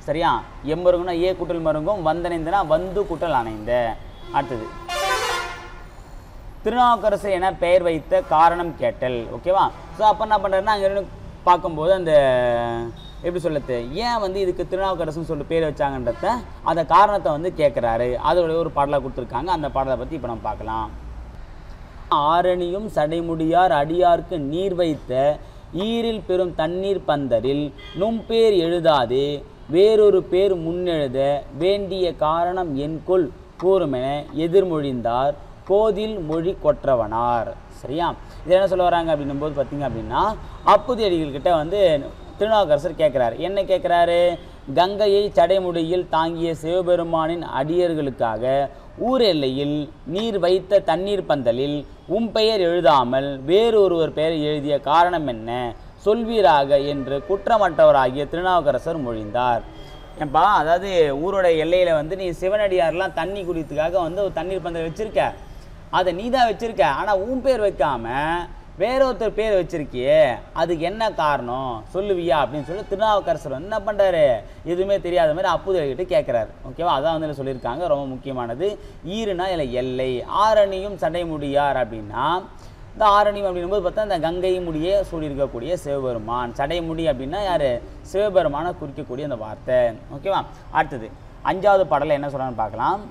Speaker 1: சரியா? எம்மருங்கம்னா ஏ கூட்டல் மருங்கும். வந்தணைந்தனா வந்து கூட்டல் அணைந்த. அடுத்தது திருநாவுக்கரசு என பெயர் வைத்த காரணம் கேட்டல். ஓகேவா? ஸோ அப்போ என்ன பண்ணுறாருன்னா அங்கே பார்க்கும்போது அந்த எப்படி சொல்லுது, ஏன் வந்து இதுக்கு திருநாவுக்கரசுன்னு சொல்லிட்டு பேர் வச்சாங்கன்றத அந்த காரணத்தை வந்து கேட்குறாரு. அதோடைய ஒரு பாடலாக கொடுத்துருக்காங்க. அந்த பாடலை பற்றி இப்போ நம்ம பார்க்கலாம். ஆரணியும் சடைமுடியார் அடியார்க்கு நீர் வைத்த ஈரில் பெரும் தண்ணீர் பந்தரில் நும்பேர் எழுதாதே வேறொரு பேர் முன்னெழுத வேண்டிய காரணம் என்கொள் கூறுமென எதிர்மொழிந்தார் கோதில் மொழி கொற்றவனார். சரியா? இது என்ன சொல்ல வராங்க அப்படின்னும் போது பார்த்தீங்க அப்படின்னா அப்புதி அடிகள்கிட்ட வந்து திருநாவுக்கரசர் கேட்குறாரு. என்ன கேட்குறாரு? கங்கையை சடைமுடியில் தாங்கிய சிவபெருமானின் அடியர்களுக்காக ஊர் எல்லையில் நீர் வைத்த தண்ணீர் பந்தலில் பெயர் எழுதாமல் வேறொருவர் பெயர் எழுதிய காரணம் என்ன சொல்வீராக என்று குற்றமற்றவராகிய திருநாவுக்கரசர் மொழிந்தார். ஏன்பா, அதாவது ஊரோட எல்லையில் வந்து நீ சிவனடியாரெலாம் தண்ணி குடிக்கிறதுக்காக வந்து ஒரு தண்ணீர் பந்தல் வச்சுருக்க, அதை நீ தான் வச்சுருக்க. ஆனால் பேர் வைக்காம வேறொருத்தர் பேர் வச்சிருக்கியே, அதுக்கு என்ன காரணம் சொல்லுவியா அப்படின்னு சொல்லி திருநாவுக்கரசர் வந்து என்ன பண்ணுறாரு, எதுவுமே தெரியாத மாதிரி அப்புதல்கிட்ட கேட்குறாரு. ஓகேவா? அதான் வந்து சொல்லியிருக்காங்க. ரொம்ப முக்கியமானது. ஈருனா இல்லை எல்லை. ஆரணியும் சடைமுடியார் அப்படின்னா இந்த ஆரணியம் அப்படின்னும்போது பார்த்தா இந்த கங்கை முடியே சூடியிருக்கக்கூடிய சிவபெருமான். சடைமுடி அப்படின்னா யார்? சிவபெருமானை குறிக்கக்கூடிய அந்த வார்த்தை. ஓகேவா? அடுத்தது 5வது பாடலில் என்ன சொல்கிறான்னு பார்க்கலாம்.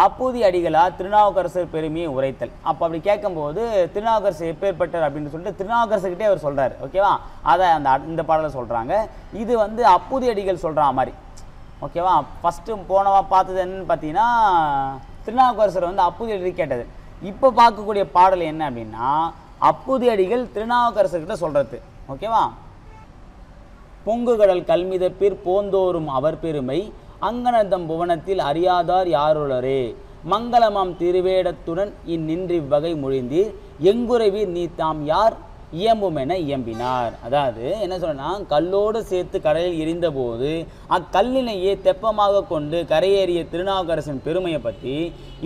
Speaker 1: அப்பூதி அடிகளா திருநாவுக்கரசர் பெருமையை உரைத்தல். அப்போ அப்படி கேட்கும்போது திருநாவுக்கரசர் எப்பேற்பட்டார் அப்படின்னு சொல்லிட்டு திருநாவுக்கரசர்கிட்டே அவர் சொல்கிறார். ஓகேவா? அதை இந்த பாடலை சொல்கிறாங்க. இது வந்து அப்பூதி அடிகள் சொல்கிற மாதிரி. ஓகேவா? ஃபஸ்ட்டு போனவா பார்த்தது என்னன்னு பார்த்தீங்கன்னா திருநாவுக்கரசர் வந்து அப்பூதி அடி கேட்டது. இப்போ பார்க்கக்கூடிய பாடல் என்ன அப்படின்னா அப்பூதி அடிகள் திருநாவுக்கரசர்கிட்ட சொல்கிறது. ஓகேவா? பொங்கு கடல் கல்மிதப்பிற் போந்தோறும் அவர் பெருமை அங்கனதம் புவனத்தில் அறியாதார் யாருளரே மங்களமாம் திருவேடத்துடன் இந்நின்றி வகை மொழிந்தீர் எங்குறைவீர் நீ தாம் யார் இயம்புமென இயம்பினார். அதாவது என்ன சொன்னா, கல்லோடு சேர்த்து கடலில் எரிந்த போது அக்கல்லினையே தெப்பமாக கொண்டு கரையேறிய திருநாவுக்கரசன் பெருமையை பற்றி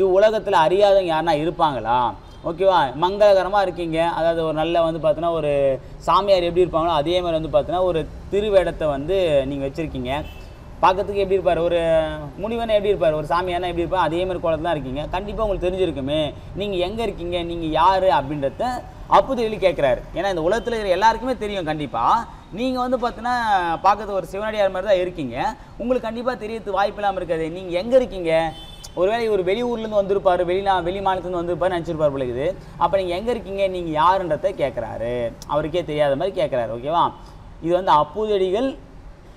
Speaker 1: இவ்வுலகத்தில் அறியாதவங்க யாருன்னா இருப்பாங்களா? ஓகேவா? மங்களகரமாக இருக்கீங்க. அதாவது ஒரு நல்ல வந்து பார்த்தீங்கன்னா ஒரு சாமியார் எப்படி இருப்பாங்களோ அதே மாதிரி வந்து பார்த்தீங்கன்னா ஒரு திருவேடத்தை வந்து நீங்கள் வச்சுருக்கீங்க. பார்க்கறதுக்கு எப்படி இருப்பார்? ஒரு முனிவனை எப்படி இருப்பார்? ஒரு சாமியானா எப்படி இருப்பார்? அதே மாதிரி கோலத்தில் தான் இருக்கீங்க. கண்டிப்பாக உங்களுக்கு தெரிஞ்சிருக்குமே, நீங்கள் எங்கே இருக்கீங்க, நீங்கள் யார் அப்படின்றத அப்புதலி கேட்குறாரு. ஏன்னா இந்த உலகத்தில் இருக்கிற எல்லாருக்குமே தெரியும். கண்டிப்பாக நீங்கள் வந்து பார்த்தீங்கன்னா பார்க்கறது ஒரு சிவனடியார் மாதிரி தான் இருக்கீங்க. உங்களுக்கு கண்டிப்பாக தெரியறது வாய்ப்பு இல்லாமல் இருக்காது. நீங்கள் எங்கே இருக்கீங்க? ஒருவேளை ஒரு வெளியூர்லேருந்து வந்திருப்பார், வெளி மாநிலத்துலேருந்து வந்திருப்பார் நினச்சிருப்பார் பிள்ளைக்குது. அப்போ நீங்கள் எங்கே இருக்கீங்க, நீங்கள் யாருன்றதை கேட்குறாரு. அவருக்கே தெரியாத மாதிரி கேட்குறாரு. ஓகேவா? இது வந்து அப்பூதடிகள்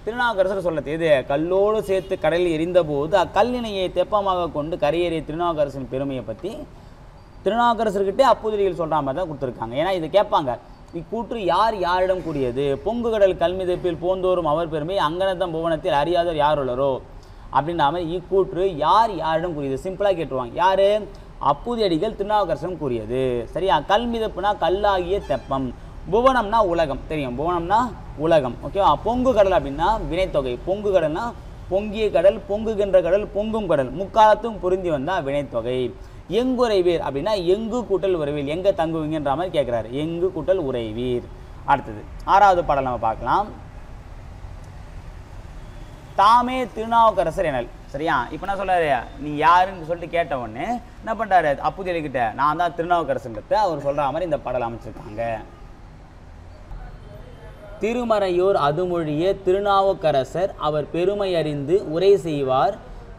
Speaker 1: திருநாவுக்கரசர் சொல்லது. இது கல்லோடு சேர்த்து கடலில் எரிந்த போது அக்கல்லினையை தெப்பமாக கொண்டு கரையேறிய திருநாவுக்கரசன் பெருமையை பற்றி திருநாவுக்கரசர்கிட்டே அப்பூதடிகள் சொல்கிற மாதிரி தான் கொடுத்துருக்காங்க. ஏன்னா இதை கேட்பாங்க. இக்கூற்று யாரிடம் கூடியது? பொங்கு கடல் கல்மிதப்பில் போந்தோறும் அவர் பெருமை அங்கனதம் புவனத்தில் அறியாதவர் யார் உள்ளரோ அப்படின்ற மாதிரி இக்கூற்று யாரிடம் கூறியது? சிம்பிளாக கேட்டுருவாங்க. யார்? அப்பூதி அடிகள் திருநாவுக்கரசன் கூறியது. சரியா? கல்மிதப்புனா கல்லாகிய தெப்பம், புவனம்னா உலகம். தெரியும், புவனம்னா உலகம். ஓகேவா? பொங்கு கடல் அப்படின்னா வினைத்தொகை. பொங்கு கடல்னா பொங்கிய கடல், பொங்குகின்ற கடல், பொங்கும் கடல், முக்காலத்தும் பொருந்தி வந்தால் வினைத்தொகை. எங்குறைவீர் அப்படின்னா எங்கு கூட்டல் உறைவீர், எங்கே தங்குவீங்கன்ற மாதிரி கேட்குறாரு. எங்கு கூட்டல் உறைவீர். அடுத்தது 6வது பாடல் நம்ம பார்க்கலாம். தாமே திருநாவுக்கரசர் எனல். சரியா? இப்போ என்ன சொல்றாரு, நீ யாருன்னு சொல்லிட்டு கேட்ட உடனே என்ன பண்ணுறாரு அப்புதலிக்கிட்ட, நான் தான் திருநாவுக்கரசன்றத அவர் சொல்கிற மாதிரி இந்த பாடல் அமைச்சிருக்காங்க. திருமறையோர் அதுமொழிய திருநாவுக்கரசர் அவர் பெருமை அறிந்து உரை செய்வார்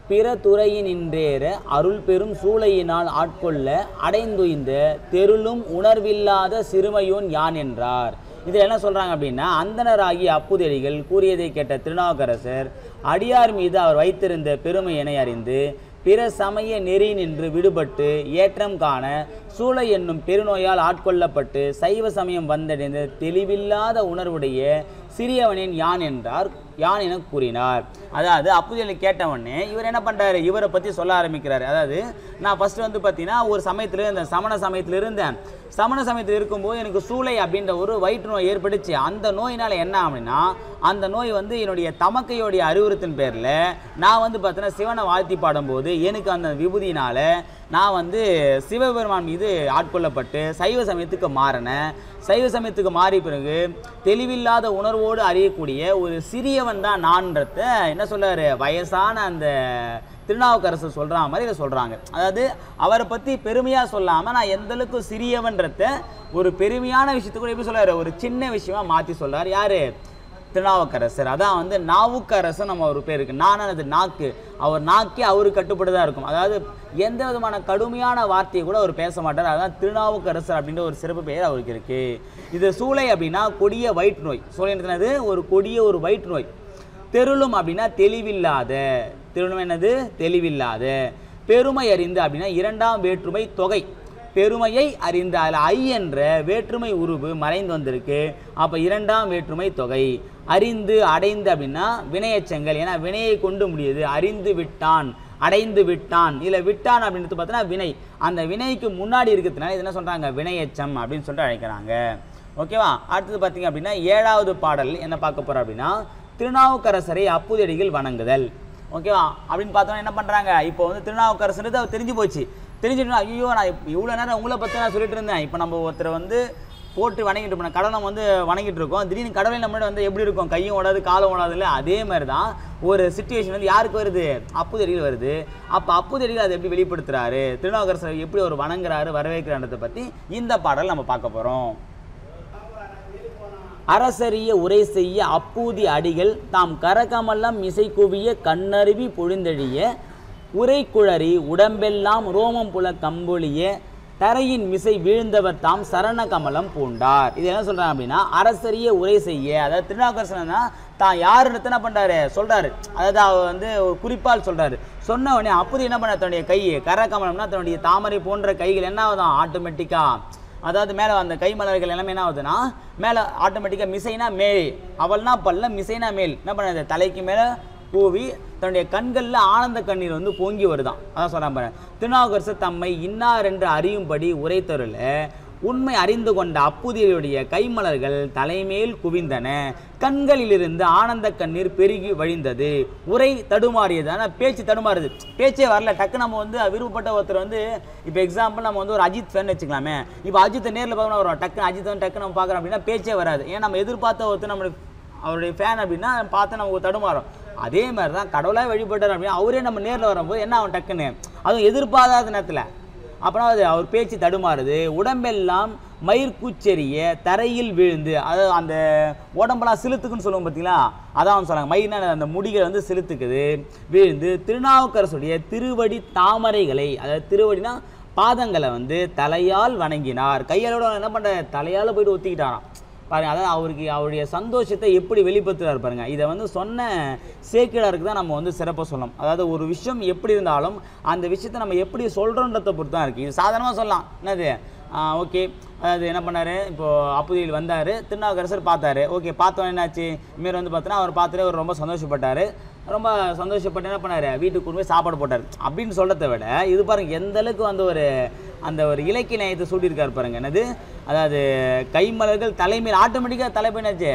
Speaker 1: பிற துறையினின்றேற அருள் பெரும் சூளையினால் ஆட்கொள்ள அடைந்துய்ந்த தெருளும் உணர்வில்லாத சிறுமையோன் யான் என்றார். இதில் என்ன சொல்கிறாங்க அப்படின்னா, அந்தனராகிய அப்புதடிகள் கூறியதை கேட்ட திருநாவுக்கரசர் அடியார் மீது அவர் வைத்திருந்த பெருமையினை அறிந்து பிற சமய நெறி நின்று விடுபட்டு ஏற்றம் காண சூளை என்னும் பெருநோயால் ஆட்கொள்ளப்பட்டு சைவ சமயம் வந்தடைந்த தெளிவில்லாத உணர்வுடைய சிறியவனின் யான் என்றார், யான் என கூறினார். அதாவது அப்புதேலி கேட்டவொடனே இவர் என்ன பண்ணுறாரு, இவரை பற்றி சொல்ல ஆரம்பிக்கிறாரு. அதாவது நான் ஃபஸ்ட்டு வந்து பார்த்தீங்கன்னா ஒரு சமயத்தில் இந்த சமண சமயத்தில் இருந்தேன். சமண சமயத்தில் இருக்கும்போது எனக்கு சூளை அப்படின்ற ஒரு வயிற்று நோய் ஏற்பட்டுச்சு. அந்த நோயினால் என்ன அப்படின்னா, அந்த நோய் வந்து என்னுடைய தமக்கையோடைய அறிவுறுத்தின் பேரில் நான் வந்து பார்த்தீங்கன்னா சிவனை வாழ்த்தி பாடும்போது எனக்கு அந்த விபூதியினால் நான் வந்து சிவபெருமான் மீது ஆட்கொள்ளப்பட்டு சைவ சமயத்துக்கு மாறினேன். சைவ சமயத்துக்கு மாறிய பிறகு தெளிவில்லாத உணர்வோடு அறியக்கூடிய ஒரு சிறியவன் தான் நான்றத என்ன சொல்றாரு, வயசான அந்த திருநாவுக்கரசர் சொல்கிற மாதிரி இதை சொல்கிறாங்க. அதாவது அவரை பற்றி பெருமையாக சொல்லாமல் நான் எந்தளவுக்கு சிறியவன்றத ஒரு பெருமையான விஷயத்துக்கு கூட எப்படி சொல்கிறாரு, ஒரு சின்ன விஷயமா மாற்றி சொல்கிறார். யார்? திருநாவுக்கரசர். அதான் வந்து நாவுக்கரசர் நம்ம ஒரு பேர் இருக்குது. நானானது நாக்கு, அவர் நாக்கே அவருக்கு கட்டுப்பட்டு தான் இருக்கும். அதாவது எந்த விதமான கடுமையான வார்த்தையை கூட அவர் பேச மாட்டார். அதான் திருநாவுக்கரசர் அப்படின்ற ஒரு சிறப்பு பெயர் அவருக்கு இருக்குது. இது சூளை அப்படின்னா கொடிய வயிற்று நோய். சூளைன்றது ஒரு கொடிய ஒரு வயிற்று நோய். தெருளும் அப்படின்னா தெளிவில்லாத, தெருளும் என்னது, தெளிவில்லாத. பெருமை அறிந்து அப்படின்னா இரண்டாம் வேற்றுமை தொகை, பெருமையை அறிந்த அதில் ஐ என்ற வேற்றுமை உருவு மறைந்து வந்திருக்கு. அப்போ இரண்டாம் வேற்றுமை தொகை. அறிந்து அடைந்து அப்படின்னா வினையச்சங்கள், ஏன்னா வினையை கொண்டு முடியுது. அறிந்து விட்டான், அடைந்து விட்டான். இதில் விட்டான் அப்படின்றது பார்த்தீங்கன்னா வினை, அந்த வினைக்கு முன்னாடி இருக்கிறதுனால இது என்ன சொல்கிறாங்க, வினையச்சம் அப்படின்னு சொல்லிட்டு அழைக்கிறாங்க. ஓகேவா? அடுத்தது பார்த்தீங்க அப்படின்னா 7வது பாடல் என்ன பார்க்க போகிறோம் அப்படின்னா, திருநாவுக்கரசரை அப்புதடிகள் வணங்குதல். ஓகேவா? அப்படின்னு பார்த்தோன்னா என்ன பண்ணுறாங்க, இப்போ வந்து திருநாவுக்கரசர்ன்றது அவர் தெரிஞ்சு போச்சு. தெரிஞ்சுட்டுனா ஐயோ நான் இவ்வளோ நேரம் உங்களை பற்றி நான் சொல்லிட்டு இருந்தேன், இப்போ நம்ம ஒருத்தரை வந்து போட்டு வணங்கிட்டு இருப்போம், கடவுளை நம்ம வந்து வணங்கிட்டு இருக்கோம், திடீர்னு கடவுளை நம்மளோட வந்து எப்படி இருக்கும், கையும் ஓடாது காலம் ஓடாது இல்லை, அதே மாதிரி தான் ஒரு சிச்சுவேஷன் வந்து யாருக்கு வருது, அப்புதடிகள் வருது. அப்போ அப்புதடிகள் அதை எப்படி வெளிப்படுத்துகிறாரு, திருநாவுக்கரசர் எப்படி ஒரு வணங்குறாரு வரவேற்கிறான்றதை பற்றி இந்த பாடல் நம்ம பார்க்க போகிறோம். அரசரிய உரை செய்ய அப்பூதி அடிகள் தாம் கரகமல்லம் இசை குவிய கண்ணருவி பொழிந்தழிய உரை குழறி உடம்பெல்லாம் ரோமம் புல கம்பொழிய தரையின் மிசை வீழ்ந்தவர் தாம் சரண கமலம் பூண்டார். இது என்ன சொல்கிறாங்க அப்படின்னா, அரசரிய உரை செய்ய, அதாவது திருநாவுக்கரசர் தான் யாருன்னு என்ன பண்ணுறாரு சொல்கிறாரு. அதாவது அவர் வந்து ஒரு குறிப்பால் சொல்கிறாரு. சொன்ன உடனே அப்போது என்ன பண்ண, தன்னுடைய கை கரகமலம்னா தன்னுடைய தாமரை போன்ற கைகள் என்ன ஆகுதான் ஆட்டோமேட்டிக்காக, அதாவது மேலே அந்த கை மலர்கள் எல்லாமே என்ன ஆகுதுன்னா மேலே ஆட்டோமேட்டிக்காக மிசைனா மேல், அவள்னா பல்ல, மிசைனா மேல் என்ன பண்ணாது தலைக்கு மேலே கூவி தன்னுடைய கண்களில் ஆனந்த கண்ணீர் வந்து பொங்கி வருதான். அதான் சொல்கிறான் பாரு, திருநாவுக்கரசர் தம்மை இன்னார் என்று அறியும்படி உரைத்தருள உண்மை அறிந்து கொண்ட அப்புதியுடைய கைமலர்கள் தலைமேல் குவிந்தன, கண்களிலிருந்து ஆனந்த கண்ணீர் பெருகி வழிந்தது, உரை தடுமாறியது. ஆனால் பேச்சு தடுமாறுது, பேச்சே வரல. டக்கு நம்ம வந்து விருப்பப்பட்ட ஒருத்தர் வந்து இப்போ எக்ஸாம்பிள் நம்ம வந்து ஒரு அஜித் ஃபேன் வச்சுக்கலாமே, இப்போ அஜித்தை நேரில் பார்க்கணும் வரும், டக்கு அஜித் வந்து டக்கு நம்ம பார்க்குறோம் அப்படின்னா பேச்சே வராது. ஏன் நம்ம எதிர்பார்த்த ஒருத்தர் நம்மளுக்கு அவருடைய ஃபேன் அப்படின்னா பார்த்து நமக்கு தடுமாறும். அதே மாதிரி தான் கடவுளாக வழிபட்டார் அப்படின்னா அவரே நம்ம நேரில் வரும்போது என்ன ஆகும் டக்குன்னு, அதுவும் எதிர்பாராத நேரத்தில் அப்புறம் அது அவர் பேச்சு தடுமாறுது. உடம்பெல்லாம் மயிர்கூச்செறிய தரையில் விழுந்து, அதாவது அந்த உடம்பெல்லாம் சிலுத்துக்குன்னு சொல்லுவோம் பார்த்தீங்களா, அதான் சொல்கிறாங்க. மயிர்னா அந்த முடிகள் வந்து சிலுத்துக்குது, விழுந்து திருநாவுக்கரசுடைய திருவடி தாமரைகளை, அதாவது திருவடினா பாதங்களை வந்து தலையால் வணங்கினார். கையாலோட என்ன பண்ணுற, தலையால் போய்ட்டு ஒத்திக்கிட்டாராம் பாருங்கள். அதாவது அவருக்கு அவருடைய சந்தோஷத்தை எப்படி வெளிப்படுத்துகிறார் பாருங்கள். இதை வந்து சொன்ன சேக்கிழாருக்கு தான் நம்ம வந்து சிறப்பாக சொல்லணும். அதாவது ஒரு விஷயம் எப்படி இருந்தாலும் அந்த விஷயத்தை நம்ம எப்படி சொல்கிறோன்றதை பொறுத்து தான் இருக்குது. இது சாதாரணமாக சொல்லலாம், என்னது ஓகே. அதாவது என்ன பண்ணார், இப்போது அப்புதியில் வந்தார், திருநாவுக்கரசர் பார்த்தாரு, ஓகே பார்த்தோன்னே என்னாச்சு, இதுமாரி வந்து பார்த்தோன்னா அவர் பார்த்துட்டு அவர் ரொம்ப சந்தோஷப்பட்டார். ரொம்ப சந்தோஷப்பட்டு என்ன பண்ணார், வீட்டுக்கு கொண்டு போய் சாப்பாடு போட்டார் அப்படின்னு சொல்கிறத விட இது பாருங்கள் எந்த அளவுக்கு வந்து ஒரு அந்த ஒரு இலக்கிய நியாயத்தை சூட்டியிருக்காரு பாருங்கள். என்னது, அதாவது கைமலர்கள் தலைமையில் ஆட்டோமேட்டிக்காக தலைப்பைனாச்சு,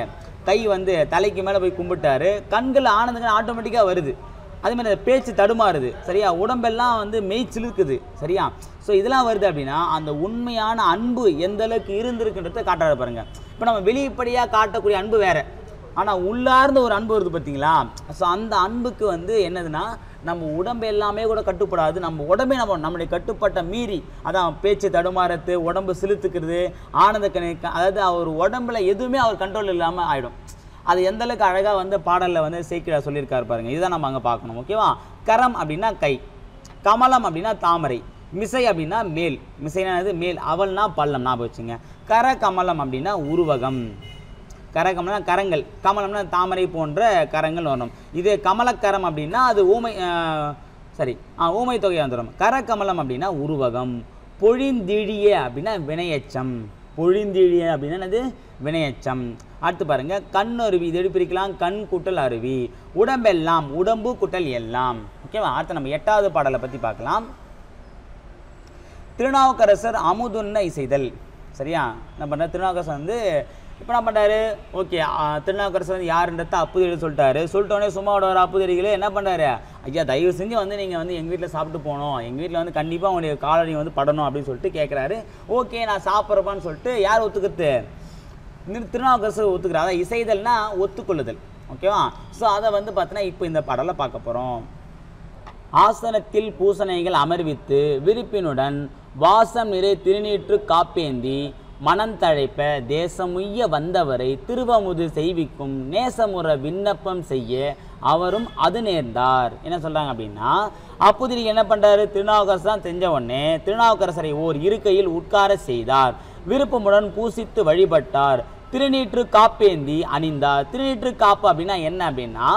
Speaker 1: கை வந்து தலைக்கு மேலே போய் கும்பிட்டாரு, கண்கள் ஆனந்தங்கள் ஆட்டோமேட்டிக்காக வருது. அதேமாதிரி பேச்சு தடுமாறுது, சரியா, உடம்பெல்லாம் வந்து மெய்ச்சிலுக்குது, சரியா. ஸோ இதெல்லாம் வருது அப்படின்னா அந்த உண்மையான அன்பு எந்த அளவுக்கு இருந்திருக்குன்றதை காட்டுறாரு பாருங்கள். இப்போ நம்ம வெளிப்படையாக காட்டக்கூடிய அன்பு வேறு, ஆனால் உள்ளார்ந்த ஒரு அன்பு வருது பார்த்தீங்களா. ஸோ அந்த அன்புக்கு வந்து என்னதுன்னா நம்ம உடம்பு எல்லாமே கூட கட்டுப்படாது, நம்ம உடம்பே நம்மளுடைய கட்டுப்பட்ட மீறி, அதான் பேச்சு தடுமாறத்து, உடம்பு சிலுத்துக்கிறது, ஆனந்த கணி, அதாவது அவர் உடம்புல எதுவுமே அவர் கண்ட்ரோல் இல்லாமல் ஆகிடும். அது எந்த அளவுக்கு அழகாக வந்து பாடலில் வந்து சேக்கிழார் சொல்லியிருக்காரு பாருங்கள். இதுதான் நம்ம அங்கே பார்க்கணும். ஓகேவா? கரம் அப்படின்னா கை, கமலம் அப்படின்னா தாமரை, மிசை அப்படின்னா மேல், மிசைனானது மேல், அவள்னா பள்ளம், ஞாபகம் வச்சுங்க. கர கமலம் அப்படின்னா உருவகம், கரகம்னா கரங்கள், கமலம்னா தாமரை போன்ற கரங்கள் வரணும். இது கமலக்கரம் அப்படின்னா அது ஊமை, சரி ஊமை தொகை வந்துடும். கரகமலம் அப்படின்னா உருவகம், பொழிந்திழிய அப்படின்னா வினையச்சம், பொழிந்திழிய அப்படின்னா என்னது வினையச்சம். அடுத்து பாருங்க கண்ணருவி, இது எப்படி பிரிக்கலாம்? கண் கூட்டல் அருவி. உடம்பெல்லாம், உடம்பு கூட்டல் எல்லாம். ஓகேவா? அடுத்து நம்ம 8வது பாடலை பற்றி பார்க்கலாம். திருநாவுக்கரசர் அமுதுன்ன இசைதல். சரியா? என்ன பண்ணுற திருநாவுக்கரசர் வந்து இப்போ என்ன பண்ணுறாரு? ஓகே, திருநாவுக்கரசர் வந்து யாருன்றத அப்புதறி சொல்லிட்டோடனே சும்மா ஒரு அப்புதறிகளே என்ன பண்ணுறாரு? ஐயா தயவு செஞ்சு வந்து நீங்கள் வந்து எங்கள் வீட்டில் சாப்பிட்டு போகணும், எங்கள் வீட்டில் வந்து கண்டிப்பாக உங்களுடைய காலனி வந்து படணும் அப்படின்னு சொல்லிட்டு கேட்குறாரு. ஓகே நான் சாப்பிட்றப்பான்னு சொல்லிட்டு யார் ஒத்துக்கிறது? திருநாவுக்கரசர் ஒத்துக்கிறார். அதான் இசைதல்னா ஒத்துக்கொள்ளுதல். ஓகேவா? ஸோ அதை வந்து பார்த்தீங்கன்னா இப்போ இந்த பாடலை பார்க்க போகிறோம். ஆசனத்தில் பூசணைகள் அமர்வித்து விருப்பினுடன் வாசம் நிறை திருநீற்று காப்பேந்தி மனந்தழைப்ப தேசமுய்ய வந்தவரை திருவமுது செய்விக்கும் நேசமுற விண்ணப்பம் செய்ய அவரும் அது நேர்ந்தார். என்ன சொல்றாங்க அப்படின்னா, அப்புதிரி என்ன பண்றாரு? திருநாவுக்கரசர் தான் செஞ்ச உடனே திருநாவுக்கரசரை ஓர் இருக்கையில் உட்கார செய்தார். விருப்பமுடன் பூசித்து வழிபட்டார். திருநீற்று காப்பேந்தி அணிந்தார். திருநீற்று காப்பு அப்படின்னா என்ன அப்படின்னா,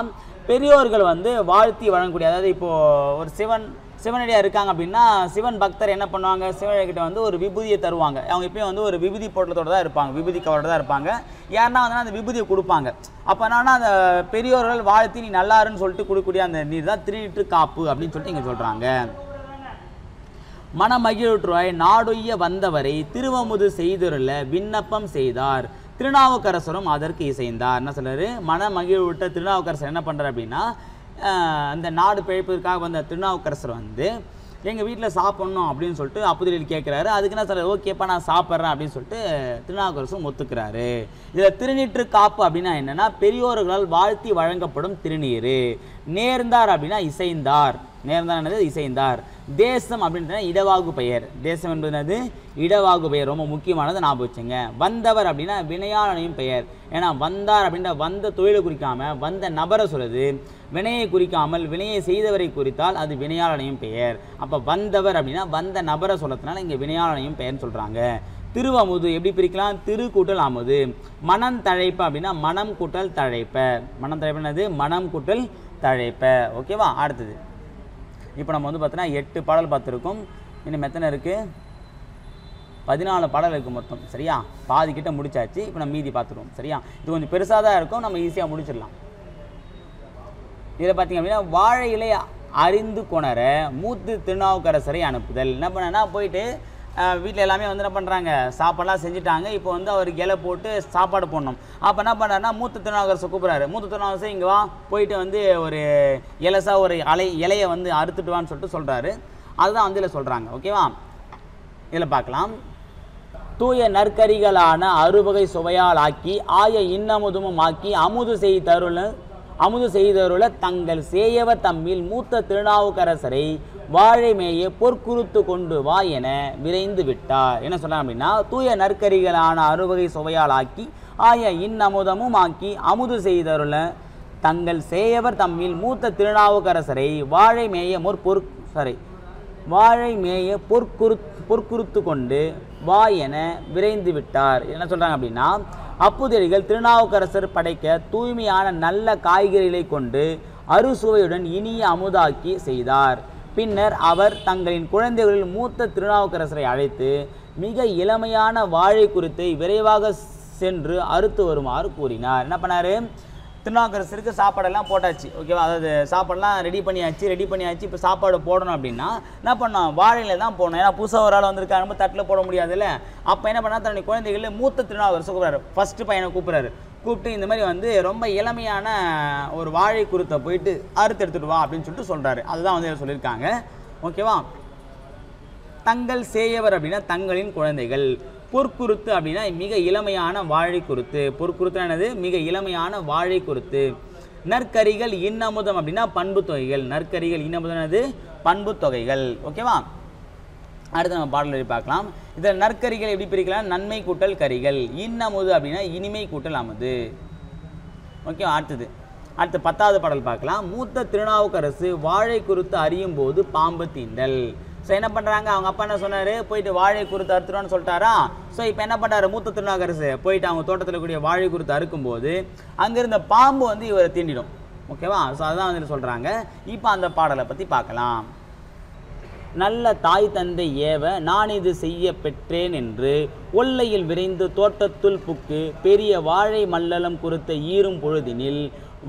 Speaker 1: பெரியோர்கள் வந்து வாழ்த்தி வழங்கக்கூடிய, அதாவது இப்போது ஒரு சிவனடியாக இருக்காங்க அப்படின்னா சிவன் பக்தர் என்ன பண்ணுவாங்க? சிவனடிக்கிட்ட வந்து ஒரு விபூதியை தருவாங்க. அவங்க எப்பயும் வந்து ஒரு விபூதி போட்டத்தோடு தான் இருப்பாங்க, விபூதி கவரோடு தான் இருப்பாங்க. யாருன்னா வந்து அந்த விபூதியை கொடுப்பாங்க. அப்போ என்னன்னா அந்த பெரியோர்கள் வாழ்த்தி நீ நல்லாருன்னு சொல்லிட்டு கொடுக்கக்கூடிய அந்த நீர் தான் திருநீற்று காப்பு அப்படின்னு சொல்லிட்டு இங்கே சொல்கிறாங்க. மனமகிழ்வுற்றாய் நாடொய்ய வந்தவரை திருவமுது செய்துள்ள விண்ணப்பம் செய்தார். திருநாவுக்கரசரும் அதற்கு இசைந்தார். என்ன சொல்றாரு? மனமகிழ்வுற்ற திருநாவுக்கரசர் என்ன பண்ணுறாரு அப்படின்னா, அந்த நாடு பிழைப்பதற்காக வந்த திருநாவுக்கரசர் வந்து எங்கள் வீட்டில் சாப்பிட்ணும் அப்படின்னு சொல்லிட்டு அப்புதலில் கேட்குறாரு. அதுக்கு என்ன சொல்கிறார்? ஓகேப்பா நான் சாப்பிட்றேன் அப்படின்னு சொல்லிட்டு திருநாவுக்கரசும் ஒத்துக்கிறாரு. இதில் திருநீற்று காப்பு அப்படின்னா என்னென்னா, பெரியோர்களால் வாழ்த்தி வழங்கப்படும் திருநீர். நேர்ந்தார் அப்படின்னா இசைந்தார். நேர்ந்தார் என்னது? இசைந்தார். தேசம் அப்படின்ற இடவாகு பெயர். தேசம் என்பது இடவாகு பெயர், ரொம்ப முக்கியமானது, ஞாபகம் வச்சுங்க. வந்தவர் அப்படின்னா வினையாளனையும் பெயர். ஏன்னா வந்தார் அப்படின்ற வந்த தொழிலை குறிக்காம வந்த நபரை சொல்லுது. வினையை குறிக்காமல் வினையை செய்தவரை குறித்தால் அது வினையாளனையும் பெயர். அப்போ வந்தவர் அப்படின்னா வந்த நபரை சொல்லத்தினால இங்கே வினையாளனையும் பெயர்னு சொல்கிறாங்க. திருவமுது எப்படி பிரிக்கலாம்? திரு கூட்டல் அமுது. மனம் தழைப்ப அப்படின்னா மனம் கூட்டல் தழைப்ப. மனம் தழைப்பது மனம் கூட்டல் தழைப்ப. ஓகேவா? அடுத்தது இப்போ நம்ம வந்து பார்த்தோன்னா 8 பாடல் பார்த்துருக்கோம். இன்னும் எத்தனை இருக்குது? 14 பாடல் இருக்குது மொத்தம். சரியா? பாதி கிட்ட முடிச்சாச்சு. இப்போ நம்ம மீதி பார்த்துருவோம். சரியா? இது கொஞ்சம் பெருசாக தான் இருக்கும், நம்ம ஈஸியாக முடிச்சிடலாம். இதில் பார்த்தீங்க அப்படின்னா வாழை இலை அறிந்து கொணர மூத்து திருநாவுக்கரசரை அனுப்புதல். என்ன பண்ணனா, போயிட்டு வீட்டில் எல்லாமே வந்து என்ன பண்ணுறாங்க? சாப்பாடெலாம் செஞ்சுட்டாங்க. இப்போ வந்து அவருக்கு இலை போட்டு சாப்பாடு போடணும். அப்போ என்ன பண்ணுறாருன்னா மூத்த திருநாவுக்கரசர் கூப்பிட்றாரு. மூத்த திருநாவுக்கரசர் இங்கே வா, போயிட்டு வந்து ஒரு இலசா ஒரு இலையை வந்து அறுத்துட்டுவான்னு சொல்லிட்டு சொல்கிறாரு. அதுதான் வந்து இதில் சொல்கிறாங்க. ஓகேவா? இதில் பார்க்கலாம். தூய நற்கரிகளான அறுவகை சுவையால் ஆக்கி ஆய இன்னமுதுமும் ஆக்கி அமுது செய்தருள தங்கள் சேயவர் தம்மில் மூத்த திருநாவுக்கரசரை வாழை மேய பொற்குறுத்து கொண்டு வா என விரைந்து விட்டார். என்ன சொல்றாங்க அப்படின்னா, தூய நற்கரிகளான அறுவகை சுவையால் ஆக்கி ஆய இன்னமுதமும் ஆக்கி அமுது செய்தருள தங்கள் சேயவர் தம்மில் மூத்த திருநாவுக்கரசரை வாழை மேய பொற்குறுத்து கொண்டு வா என விரைந்து விட்டார். என்ன சொல்றாங்க அப்படின்னா, அப்புதடிகள் திருநாவுக்கரசர் படைக்க தூய்மையான நல்ல காய்கறிகளை கொண்டு அறுசுவையுடன் இனிய அமுதாக்கி செய்தார். பின்னர் அவர் தங்களின் குழந்தைகளில் மூத்த திருநாவுக்கரசரை அழைத்து மிக இளமையான வாழை குறித்தை விரைவாக சென்று அறுத்து வருமாறு கூறினார். என்ன பண்ணாரு? திருநாவுக்கரசருக்கு சாப்பாடெல்லாம் போட்டாச்சு. ஓகேவா? அதாவது சாப்பாடெல்லாம் ரெடி பண்ணியாச்சு. இப்போ சாப்பாடு போடணும் அப்படின்னா என்ன பண்ணோம்? வாழையில தான் போடணும். ஏன்னா புதுசாக ஒரு ஆள் வந்திருக்காங்க, தட்டில் போட முடியாதுல்ல. அப்போ என்ன பண்ணால் தன்னுடைய குழந்தைகளில் மூத்த திருநாவுக்கரசர் கூப்பிட்றாரு. ஃபஸ்ட்டு பையனை கூப்பிட்டு இந்த மாதிரி வந்து ரொம்ப இளமையான ஒரு வாழை குருத்தை போயிட்டு அறுத்து எடுத்துட்டு வா அப்படின்னு சொல்லிட்டு சொல்கிறாரு. அதுதான் வந்து சொல்லியிருக்காங்க. ஓகேவா? தங்கள் சேயவர் அப்படின்னா தங்களின் குழந்தைகள். பொற்குருத்து அப்படின்னா மிக இளமையான வாழை குருத்து. பொற்குருத்து என்னது? மிக இளமையான வாழை குருத்து. நற்கரிகள் இன்னமுதம் அப்படின்னா பண்பு தொகைகள். நற்கரிகள் இன்னமுதம் என்னது? பண்பு தொகைகள். ஓகேவா? அடுத்து நம்ம பாடல் பார்க்கலாம். இதில் நற்கரிகள் எப்படி பிரிக்கலாம்? நன்மை கூட்டல் கரிகள். இன்னமுது அப்படின்னா இனிமை கூட்டல் அமுது. ஓகே. அடுத்து 10வது பாடல் பார்க்கலாம். மூத்த திருநாவுக்கரசு வாழை குருத்து அறியும் போது பாம்பு தீண்டல். ஸோ என்ன பண்ணுறாங்க? அவங்க அப்பா என்ன சொன்னார்? போயிட்டு வாழை குருத்து அறுத்துருவான்னு சொல்லிட்டாரா? ஸோ இப்போ என்ன பண்ணுறாரு? மூத்த திருநாவுக்கரசு போயிட்டு அவங்க தோட்டத்தில் கூடிய வாழை குருத்து அறுக்கும்போது அங்கிருந்த பாம்பு வந்து இவரை தீண்டிடும். ஓகேவா? ஸோ அதுதான் வந்து சொல்கிறாங்க. இப்போ அந்த பாடலை பற்றி பார்க்கலாம். நல்ல தாய் தந்தை ஏவ நான் இது செய்ய பெற்றேன் என்று ஒல்லையில் விரைந்து தோட்டத்துள் புக்கு பெரிய வாழை மல்லலம் குறித்த ஈரும் பொழுதினில்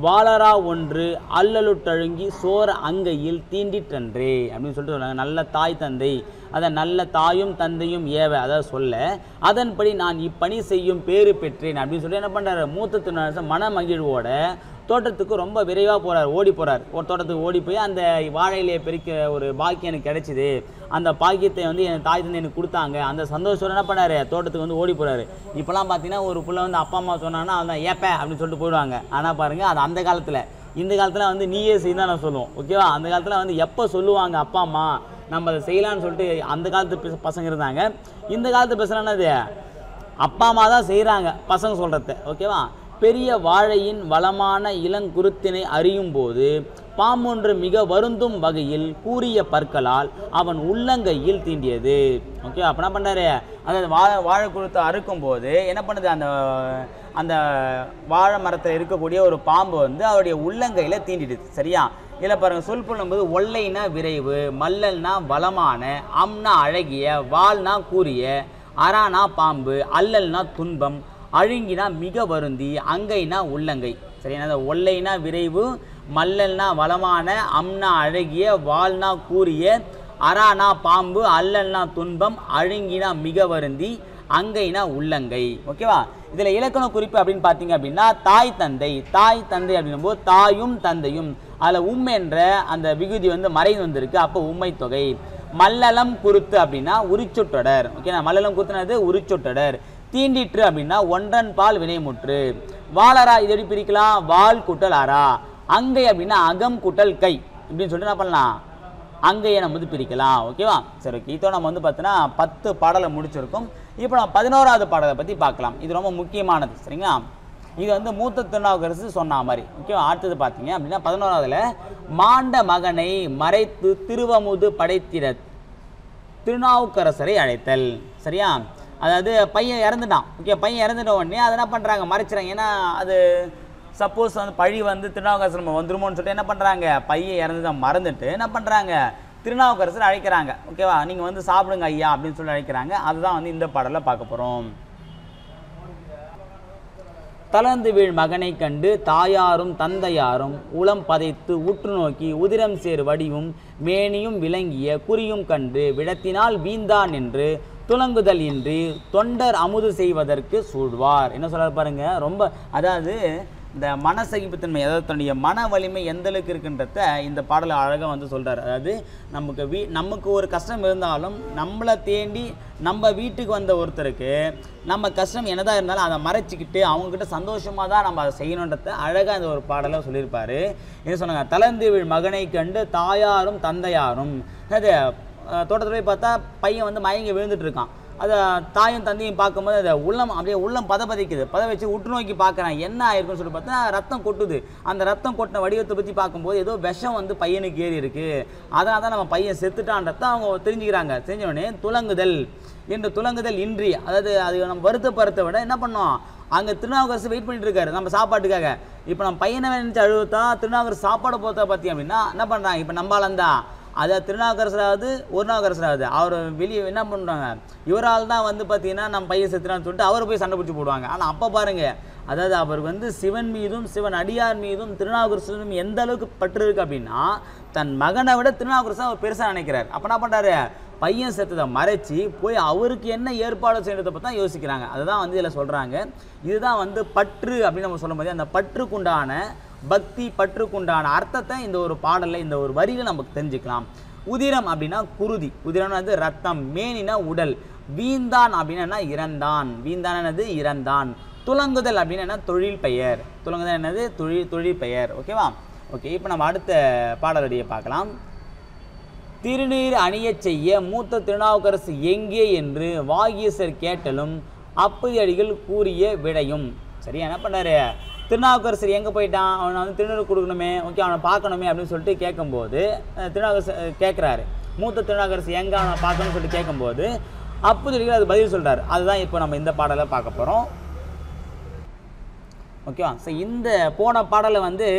Speaker 1: வாளரா ஒன்று அல்லலுட்டழுங்கி சோர அங்கையில் தீண்டிற்றன்றே அப்படின்னு சொல்லிட்டு சொல்கிறாங்க. நல்ல தாய் தந்தை, அதை நல்ல தாயும் தந்தையும் ஏவ, அதாவது சொல்ல அதன்படி நான் இப்பணி செய்யும் பேறு பெற்றேன் அப்படின்னு சொல்லி என்ன பண்ணுறாரு, மூத்த திருநாளரசன் மன மகிழ்வோட தோட்டத்துக்கு ரொம்ப விரைவாக போகிறார், ஓடி போகிறார். ஒரு தோட்டத்துக்கு ஓடி போய் அந்த வாழையிலேயே பெருக்க ஒரு பாக்கியம் எனக்கு கிடைச்சிது, அந்த பாக்கியத்தை வந்து என் தாய் தந்தை எனக்கு கொடுத்தாங்க, அந்த சந்தோஷம் என்ன பண்ணார், தோட்டத்துக்கு வந்து ஓடி போகிறாரு. இப்போலாம் பார்த்தீங்கன்னா ஒரு பிள்ளை வந்து அப்பா அம்மா சொன்னாங்கன்னா அவன் ஏப்ப அப்படின்னு சொல்லிட்டு போயிடுவாங்க. ஆனால் பாருங்கள், அது அந்த காலத்தில். இந்த காலத்தில் வந்து நீயே செய்ய தான் நான் சொல்லுவோம், ஓகேவா. அந்த காலத்தில் வந்து எப்போ சொல்லுவாங்க அப்பா அம்மா நம்ம அதை செய்யலான்னு சொல்லிட்டு அந்த காலத்து பசங்க இருந்தாங்க. இந்த காலத்து பசங்க அப்பா அம்மா தான் செய்கிறாங்க பசங்க சொல்கிறத, ஓகேவா. பெரிய வாழையின் வளமான இளங்குருத்தினை அறியும் போது பாம்பொன்று மிக வருந்தும் வகையில் கூறிய பற்களால் அவன் உள்ளங்கையில் தீண்டியது. ஓகே, அப்போ என்ன பண்ணுறாரு, அதாவது வாழை குருத்தை அறுக்கும் போது என்ன பண்ணுது, அந்த வாழை மரத்தில் இருக்கக்கூடிய ஒரு பாம்பு வந்து அவருடைய உள்ளங்கையில் தீண்டிடுது. சரியா, இதில் பாருங்கள், சொல் பண்ணும்போது ஒல்லைனா விரைவு, மல்லல்னா வளமான, அம்னா அழகிய, வால்னா கூறிய, அரானா பாம்பு, அல்லல்னா துன்பம், அழுங்கினா மிக வருந்தி, அங்கைனா உள்ளங்கை. சரியா, அந்த ஒல்லைனா விரைவு, மல்லல்னா வளமான, அம்னா அழகிய, வால்னா கூறிய, அரானா பாம்பு, அல்லல்னா துன்பம், அழுங்கினா மிக வருந்தி, அங்கைனா உள்ளங்கை. ஓகேவா. இதில் இலக்கண குறிப்பு அப்படின்னு பார்த்தீங்க அப்படின்னா தாய் தந்தை. தாய் தந்தை அப்படின்னும் போது தாயும் தந்தையும், அதில் என்ற அந்த விகுதி வந்து மறைந்து வந்திருக்கு, அப்போ உண்மை தொகை. மல்லலம் குருத்து அப்படின்னா உரிச்சொட்டொடர். ஓகேண்ணா, மல்லலம் குருத்துனது உரிச்சொட்டொடர். தீண்டிற்று அப்படின்னா ஒன்றன் பால் வினைமுற்று. வாளரா இது எப்படி பிரிக்கலாம், வால் கூட்டல் அரா. அங்கை அப்படின்னா அகம் கூட்டல் கை இப்படின்னு சொல்லிட்டு என்ன பண்ணலாம், அங்கையை நம்ம வந்து பிரிக்கலாம். ஓகேவா. சரி, ஓகே. இதோ நம்ம வந்து பார்த்தோன்னா 10 பாடலை முடிச்சிருக்கோம். இப்போ நம்ம 11வது பாடலை பற்றி பார்க்கலாம். இது ரொம்ப முக்கியமானது. சரிங்களா, இது வந்து மூத்த திருநாவுக்கரசு சொன்ன மாதிரி. ஓகேவா. அடுத்தது பார்த்தீங்க அப்படின்னா 11வதுல மாண்ட மகனை மறைத்து திருவமுது படைத்திட திருநாவுக்கரசரை அழைத்தல். சரியா, அதாவது பையன் இறந்துட்டான். ஓகே, பையன் இறந்துட்ட உடனே அதை என்ன பண்ணுறாங்க, மறைச்சிடறாங்க. ஏன்னா அது சப்போஸ் வந்து பழி வந்து திருநாவுக்கரசர் வந்துருமோன்னு சொல்லிட்டு என்ன பண்ணுறாங்க, பையன் இறந்ததை மறந்துட்டு என்ன பண்ணுறாங்க, திருநாவுக்கரசர் அழைக்கிறாங்க. ஓகேவா, நீங்கள் வந்து சாப்பிடுங்க ஐயா அப்படின்னு சொல்லி அழைக்கிறாங்க. அதுதான் வந்து இந்த பாடலில் பார்க்க போகிறோம். தளர்ந்து வீழ் மகனை கண்டு தாயாரும் தந்தையாரும் உளம் பதைத்து உற்று நோக்கி உதிரம் சேர் வடிவும் மேனியும் விளங்கிய குறியும் கண்டு விடத்தினால் வீந்தான் என்று துலங்குதல் இன்றி தொண்டர் அமுது செய்வதற்கு சூழ்வார். என்ன சொல்ல பாருங்க, ரொம்ப அதாவது இந்த மனசகிப்புத்தன்மை, அதாவது தன்னுடைய மன வலிமை எந்த அளவுக்கு இருக்குன்றத இந்த பாடலை அழகாக வந்து சொல்கிறார். அதாவது நமக்கு ஒரு கஷ்டம் இருந்தாலும் நம்மளை தேண்டி நம்ம வீட்டுக்கு வந்த ஒருத்தருக்கு நம்ம கஷ்டம் என்னதான் இருந்தாலும் அதை மறைச்சிக்கிட்டு அவங்கக்கிட்ட சந்தோஷமாக தான் நம்ம அதை செய்யணுன்றத அழகாக இந்த ஒரு பாடலை சொல்லியிருப்பார். என்ன சொன்னாங்க, தளர்ந்து வீழ் மகனை கண்டு தாயாரும் தந்தையாரும். அது தோட்டத்தில் போய் பார்த்தா பையன் வந்து மயங்கி விழுந்துட்டு இருக்கான். அதை தாயும் தந்தையும் பார்க்கும்போது அதை அப்படியே உள்ளம் பதப்பதிக்குது. வச்சு உற்று நோக்கி பார்க்குறான், என்ன ஆயிருக்குன்னு சொல்லி பார்த்தா ரத்தம் கொட்டுது. அந்த ரத்தம் கொட்டின வடிவத்தை பற்றி பார்க்கும்போது ஏதோ விஷம் வந்து பையனுக்கு ஏறி இருக்குது, அதனால தான் நம்ம பையன் செத்துட்டான்றத அவங்க தெரிஞ்சுக்கிறாங்க. தெரிஞ்சவொடனே துலங்குதல் என்று துலங்குதல் இன்றி, அதாவது அது நம்ம வருத்தப்படுறதை விட என்ன பண்ணோம், அங்கே திருநாவுக்கரசு வெயிட் பண்ணிட்டு இருக்காரு நம்ம சாப்பாட்டுக்காக. இப்போ நம்ம பையனை நினச்சி அழுத்தா திருநாவுக்கரசு சாப்பாடு போத்தா பார்த்தி அப்படின்னா என்ன பண்ணுறாங்க, இப்போ நம்பாலந்தான் அதை திருநாவுக்கரசராவது ஒரு நாவுக்கரசராவது அவர் வெளியே என்ன பண்ணுறாங்க, இவரால் தான் வந்து பார்த்தீங்கன்னா நம்ம பையன் செத்துறான்னு சொல்லிட்டு அவரை போய் சண்டை பிடிச்சி போடுவாங்க. ஆனால் அப்போ பாருங்கள், அதாவது அவர் வந்து சிவன் மீதும் சிவன் அடியார் மீதும் திருநாவுக்கரசரும் எந்த அளவுக்கு பற்று இருக்கு அப்படின்னா தன் மகனை விட திருநாவுக்கரசர் அவர் பெருசாக நினைக்கிறார். அப்போ என்ன பண்ணுறாரு, பையன் செத்ததை மறைச்சி போய் அவருக்கு என்ன ஏற்பாடு செய்யறதை பற்றி தான் யோசிக்கிறாங்க. அதுதான் வந்து இதில் சொல்கிறாங்க. இதுதான் வந்து பற்று அப்படின்னு நம்ம சொல்லும் போது அந்த பற்றுக்குண்டான பக்தி, பற்றுக்குண்டான அர்த்தத்தை இந்த ஒரு பாடலில் இந்த ஒரு வரியில் நமக்கு தெரிஞ்சுக்கலாம். உதிரம் அப்படின்னா குருதி, உதிரம்னா அது ரத்தம், மேனினா உடல், வீந்தான் அப்படின்னா இறந்தான், வீந்தான் என்னது இறந்தான், துலங்குதல் அப்படின்னா தொழில் பெயர், துலங்குதல் என்னது தொழில் பெயர். ஓகேவா. ஓகே, இப்போ நம்ம அடுத்த பாடலடியை பார்க்கலாம். திருநீர் அணிய செய்ய மூத்த திருநாவுக்கரசு எங்கே என்று வாகீசர் கேட்டலும் அப்பதியடிகள் கூறிய விடையும். சரி, என்ன பண்ணாரு, திருநாவுக்கரசர் எங்கே போயிட்டான், அவனை வந்து திருநீர் கொடுக்கணுமே, ஓகே அவனை பார்க்கணுமே அப்படின்னு சொல்லிட்டு கேட்கும்போது திருநாவுக்கரசர் கேட்குறாரு, மூத்த திருநாவுக்கரசு எங்கே அவனை பார்க்கணும்னு சொல்லிட்டு கேட்கும்போது அப்பதியடிகள் அது பதில் சொல்கிறார். அதுதான் இப்போ நம்ம இந்த பாடலை பார்க்க போகிறோம். ஓகேவா. ஸோ இந்த போன பாடலை வந்து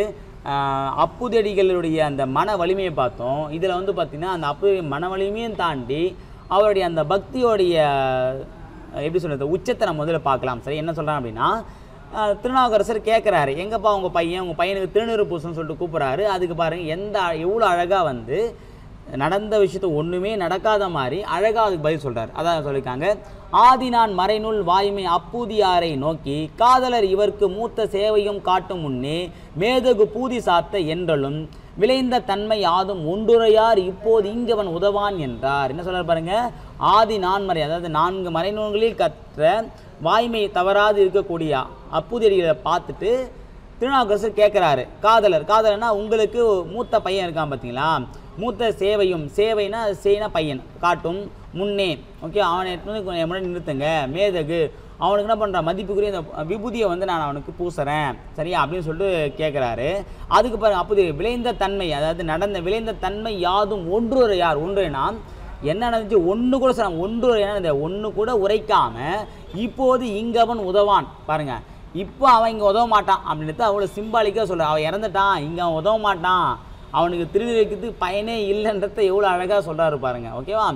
Speaker 1: அப்புதியடிகளுடைய அந்த மன வலிமையை பார்த்தோம். இதில் வந்து பார்த்திங்கன்னா அந்த மன வலிமையும் தாண்டி அவருடைய அந்த பக்தியோடைய எப்படி சொல்கிறது உச்சத்தை நம்ம முதல்ல பார்க்கலாம். சரி, என்ன சொல்கிறாங்க அப்படின்னா, திருநாவுக்கரசர் கேட்குறாரு, எங்கப்பா உங்கள் பையனுக்கு திருநீறு பூசணும்னு சொல்லிட்டு கூப்பிட்றாரு. அதுக்கு பாருங்கள் எவ்வளோ அழகாக வந்து நடந்த விஷயத்தை ஒன்றுமே நடக்காத மாதிரி அழகாக அதுக்கு பதில் சொல்கிறார். அதான் சொல்லியிருக்காங்க, ஆதினான் மறைநூல் வாய்மை அப்பூதியாரை நோக்கி காதலர் இவருக்கு மூத்த சேவையும் காட்டும் முன்னே மேதகு பூதி சாத்த என்றலும் விளைந்த தன்மை யாதும் ஒன்றுரையார் இப்போது இங்கவன் உதவான் என்றார். என்ன சொல்றார் பாருங்க, ஆதி நான்மறை, அதாவது 4 மறைநூல்களில் கற்ற வாய்மை தவறாது இருக்கக்கூடிய அப்பூதியடிகளை பார்த்துட்டு திருநாவுக்கரசர் கேட்குறாரு, காதலர்னா உங்களுக்கு மூத்த பையன் இருக்கான் பார்த்தீங்களா, மூத்த சேவைனா பையன் காட்டும் முன்னே, ஓகே, அவனை முன்னாடி நிறுத்துங்க, மேதகு அவனுக்கு என்ன பண்ணுற மதிப்புக்குரிய இந்த விபூதியை வந்து நான் அவனுக்கு பூசுகிறேன், சரியா அப்படின்னு சொல்லிட்டு கேட்குறாரு. அதுக்கு பாருங்க அப்போது விளைந்த தன்மை, அதாவது விளைந்த தன்மை யாதும் ஒன்றுனா என்ன நடந்துச்சு, ஒன்று கூட சொல்ல ஒன்று கூட உரைக்காம இப்போது இங்கவன் உதவான் பாருங்க, இப்போ அவன் இங்கே உதவ மாட்டான் அப்படின்றது அவ்வளோ சிம்பாலிக்காக சொல்கிறான். அவன் இறந்துட்டான், இங்கே அவன் உதவ மாட்டான், அவனுக்கு திருநீர் வைக்கிறதுக்கு பயனே இல்லைன்றத எவ்வளோ அழகாக சொல்கிறாரு பாருங்க. ஓகேவா,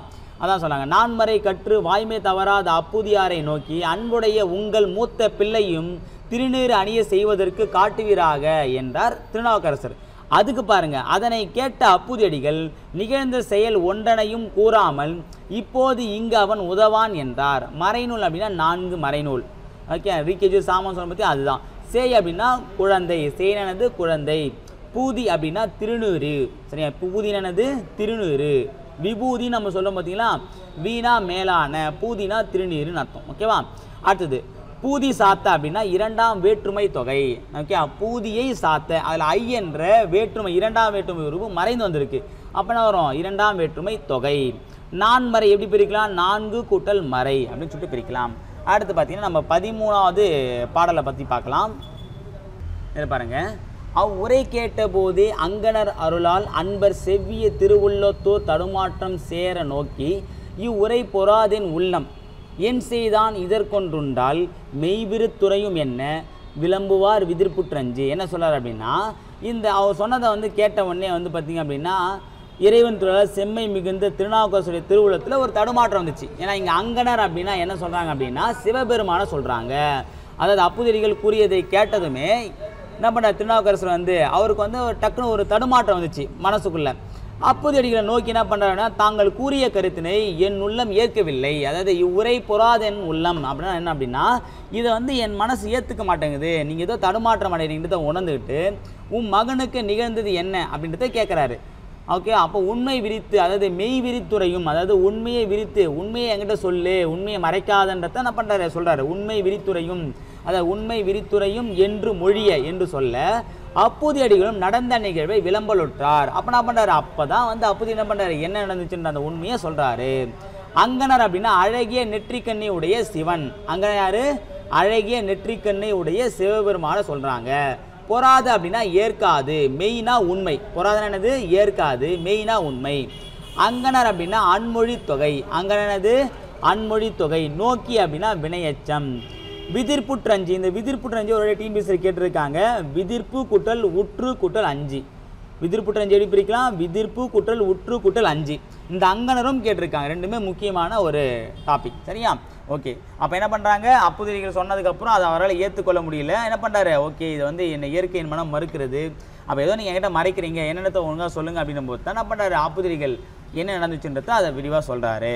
Speaker 1: அதான் சொன்னாங்க, நான்மறை கற்று வாய்மை தவறாத அப்பூதியாரை நோக்கி அன்புடைய உங்கள் மூத்த பிள்ளையும் திருநீர் அணிய செய்வதற்கு காட்டுவீராக என்றார் திருநாவுக்கரசர். அதுக்கு பாருங்க, அதனை கேட்ட அப்பூதியடிகள் நிகழ்ந்த செயல் ஒன்றனையும் கூறாமல் இப்போது இங்கு அவன் உதவான் என்றார். மறைநூல் அப்படின்னா 4 மறைநூல், ஓகே, ரீகேஜூர் சாமான் சொல்ல பற்றி அதுதான். சேய் அப்படின்னா குழந்தை, சேனது குழந்தை, பூதி அப்படின்னா திருநூறு, சரியா, பூதினது திருநூறு, விபூதி நம்ம சொல்லும் பார்த்தீங்களா, வீணா மேலான, பூதினா திருநீருன்னு அர்த்தம். ஓகேவா, அடுத்தது பூதி சாத்த அப்படின்னா 2ஆம் வேற்றுமை தொகை. ஓகே, பூதியை சாத்த அதில் ஐ என்ற வேற்றுமை 2ஆம் வேற்றுமை உருவு மறைந்து வந்திருக்கு. அப்போ என்ன வரும், 2ஆம் வேற்றுமை தொகை. நான்மறை எப்படி பிரிக்கலாம், 4 கூட்டல் மறை அப்படின்னு சொல்லிட்டு பிரிக்கலாம். அடுத்து பார்த்தீங்கன்னா நம்ம 13வது பாடலை பற்றி பார்க்கலாம். இதை பாருங்க, அவ்வுரை கேட்ட போதே அங்கனர் அருளால் அன்பர் செவ்விய திருவுள்ளத்தோர் தடுமாற்றம் சேர நோக்கி இவ்வுரை பொறாதென் உள்ளம் என் செய்தான் இதற்கொன்றுண்டால் மெய்விருத்துறையும் என்ன விளம்புவார் விதிர்ப்புற்றஞ்சு. என்ன சொல்கிறார் அப்படின்னா, இந்த அவர் சொன்னதை வந்து கேட்ட உடனே வந்து பார்த்திங்க அப்படின்னா இறைவன் துறையால் செம்மை மிகுந்த திருநாவுக்கரசுடைய திருவுள்ளத்தில் ஒரு தடுமாற்றம் வந்துச்சு. ஏன்னா இங்கே அங்கனர் அப்படின்னா என்ன சொல்கிறாங்க அப்படின்னா சிவபெருமான சொல்கிறாங்க. அதாவது அப்பூதியடிகள் கூறியதை கேட்டதுமே என்ன பண்ண திருநாவுக்கரசர் வந்து அவருக்கு வந்து டக்குன்னு ஒரு தடுமாற்றம் வந்துச்சு மனசுக்குள்ளே. அப்பூதியடிகளை நோக்கி என்ன பண்ணுறாருன்னா, தாங்கள் கூறிய கருத்தினை என் உள்ளம் ஏற்கவில்லை, அதாவது இவ்வுரை பொறாதென் உள்ளம் அப்படின்னா என்ன அப்படின்னா, இதை வந்து என் மனசு ஏற்றுக்க மாட்டேங்குது, நீங்கள் ஏதோ தடுமாற்றம் அடைகிறீங்கிறத உணர்ந்துக்கிட்டு உன் மகனுக்கு நிகழ்ந்தது என்ன அப்படின்றத கேட்குறாரு. ஓகே, அப்போ உண்மை விரித்து, அதாவது மெய் விரித்துறையும், அதாவது உண்மையை விரித்து, உண்மையை என்கிட்ட சொல்லு, உண்மையை மறைக்காதன்றத என்ன பண்ணுறாரு சொல்கிறாரு, உண்மை விரித்துறையும், அதாவது உண்மை விரித்துறையும் என்று மொழிய என்று சொல்ல அப்பூதியடிகளும் நடந்த நிகழ்வை விளம்பலுற்றார். அப்போ என்ன பண்ணுறாரு, அப்போ தான் வந்து அப்பூதி என்ன பண்ணுறாரு, என்ன நடந்துச்சுன்ற அந்த உண்மையை சொல்கிறாரு. அங்கனர் அப்படின்னா அழகிய நெற்றிக்கண்ணை உடைய சிவன். அங்கனர் யாரு, அழகிய நெற்றிக்கண்ணை உடைய சிவபெருமான சொல்கிறாங்க. பொறாது அப்படின்னா ஏற்காது, மெய்னா உண்மை, பொறாதுன்னா என்னது ஏற்காது, மெய்னா உண்மை. அங்கனர் அப்படின்னா அன்மொழி தொகை, அங்கனது அன்மொழி தொகை. நோக்கி அப்படின்னா வினையச்சம். விதிர்ப்புற்றஞ்சு, இந்த விதிர்ப்புற்றஞ்சு ஒரு டிபிஎஸ்சி கேட்டிருக்காங்க, விதிர்ப்பு கூட்டல் உற்று கூட்டல் 5. விதிர்ப்புற்றஞ்சு எப்படி பிரிக்கலாம், விதிர்ப்பு கூட்டல் உற்று கூட்டல் 5. இந்த அங்கனரும் கேட்டிருக்காங்க, ரெண்டுமே முக்கியமான ஒரு டாபிக், சரியா. ஓகே, அப்போ என்ன பண்ணுறாங்க, அப்பூதியடிகள் சொன்னதுக்கப்புறம் அதை அவரால் ஏற்றுக்கொள்ள முடியல. என்ன பண்ணுறாரு, ஓகே இது வந்து என்னை இயற்கையின் மனம் மறுக்கிறது, அப்போ ஏதோ நீங்கள் என்கிட்ட மறைக்கிறீங்க, என்னென்னத்தை ஒழுங்காக சொல்லுங்கள் அப்படின்னும் போது தான் என்ன பண்ணுறாரு, அப்பூதியடிகள் என்ன நடந்துச்சுன்றதை அதை விரிவாக சொல்கிறாரு.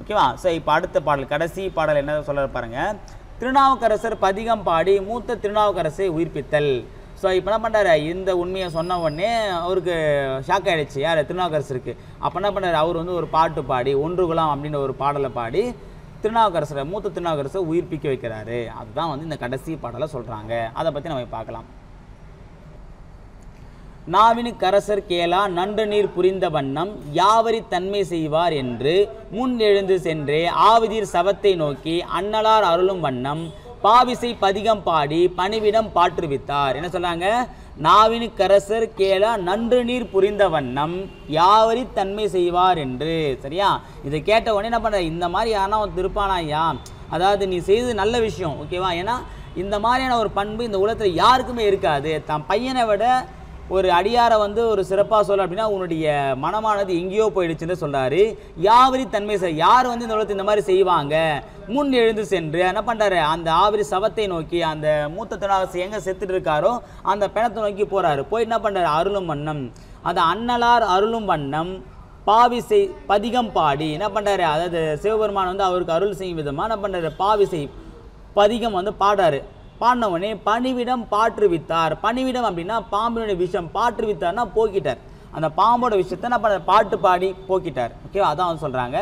Speaker 1: ஓகேவா. ஸோ இப்போ அடுத்த பாடல், கடைசி பாடல் என்ன சொல்கிறார் பாருங்கள், திருநாவுக்கரசர் பதிகம் பாடி மூத்த திருநாவுக்கரசை உயிர்ப்பித்தல். ஸோ இப்போ என்ன பண்ணுறாரு, இந்த உண்மையை சொன்ன உடனே அவருக்கு ஷாக் ஆகிடுச்சு, யார் திருநாவுக்கரசருக்கு. அப்போ என்ன பண்ணுறாரு, அவர் வந்து ஒரு பாட்டு பாடி ஒன்று குலாம் அப்படின்ற ஒரு பாடலை பாடி திருநாவுக்கரசரை, மூத்த திருநாவுக்கரசரை உயிர்ப்பிக்க வைக்கிறாரு. அதுதான் வந்து இந்த கடைசி பாடலை சொல்கிறாங்க. அதை பற்றி நம்ம பார்க்கலாம். நாவினுக்கரசர் கேளா நன்று நீர் புரிந்த வண்ணம் யாவரி தன்மை செய்வார் என்று முன் எழுந்து சென்றே ஆவிதீர் சவத்தை நோக்கி அன்னலார் அருளும் வண்ணம் பாவிசை பதிகம் பாடி பணிவிடம் பாற்றுவித்தார். என்ன சொல்றாங்க, நாவினுக்கரசர் கேளா நன்று நீர் புரிந்த வண்ணம் யாவரி தன்மை செய்வார் என்று. சரியா, இதை கேட்ட உடனே என்ன பண்ணுற, இந்த மாதிரி யாருன்னா ஒரு திருப்பானா ஐயா, அதாவது நீ செய்தது நல்ல விஷயம், ஓகேவா. ஏன்னா இந்த மாதிரியான ஒரு பண்பு இந்த உலகத்தில் யாருக்குமே இருக்காது. தன் பையனை விட ஒரு அடியாரை வந்து ஒரு சிறப்பாக சொல்ல அப்படின்னா உன்னுடைய மனமானது எங்கேயோ போயிடுச்சுன்னு சொல்கிறாரு. யாவரி தன்மை யார் வந்து இந்த உலகத்தில் இந்த மாதிரி செய்வாங்க, முன் எழுந்து சென்று என்ன பண்ணுறாரு, அந்த ஆவிரி சவத்தை நோக்கி அந்த மூத்த திருநாவுக்கரசு எங்கே செத்துட்டு இருக்காரோ அந்த பிணத்தை நோக்கி போகிறாரு. போய் என்ன பண்ணுறாரு, அருளும் வண்ணம் அந்த அண்ணலார் அருளும் வண்ணம் பாவிசை பதிகம் பாடி என்ன பண்ணுறாரு, அதாவது சிவபெருமான் வந்து அவருக்கு அருள் செய்யும் விதமாக என்ன பண்ணுறாரு, பாவிசை பதிகம் வந்து பாடுறாரு. பாடினவனே பணிவிடம் பாற்றுவித்தார். பணிவிடம் அப்படின்னா பாம்பினுடைய விஷம், பாற்றுவித்தார்னா போக்கிட்டார். அந்த பாம்போட விஷயத்தை என்ன பண்ண பாட்டு பாடி போக்கிட்டார். ஓகே, அதான் வந்து சொல்கிறாங்க.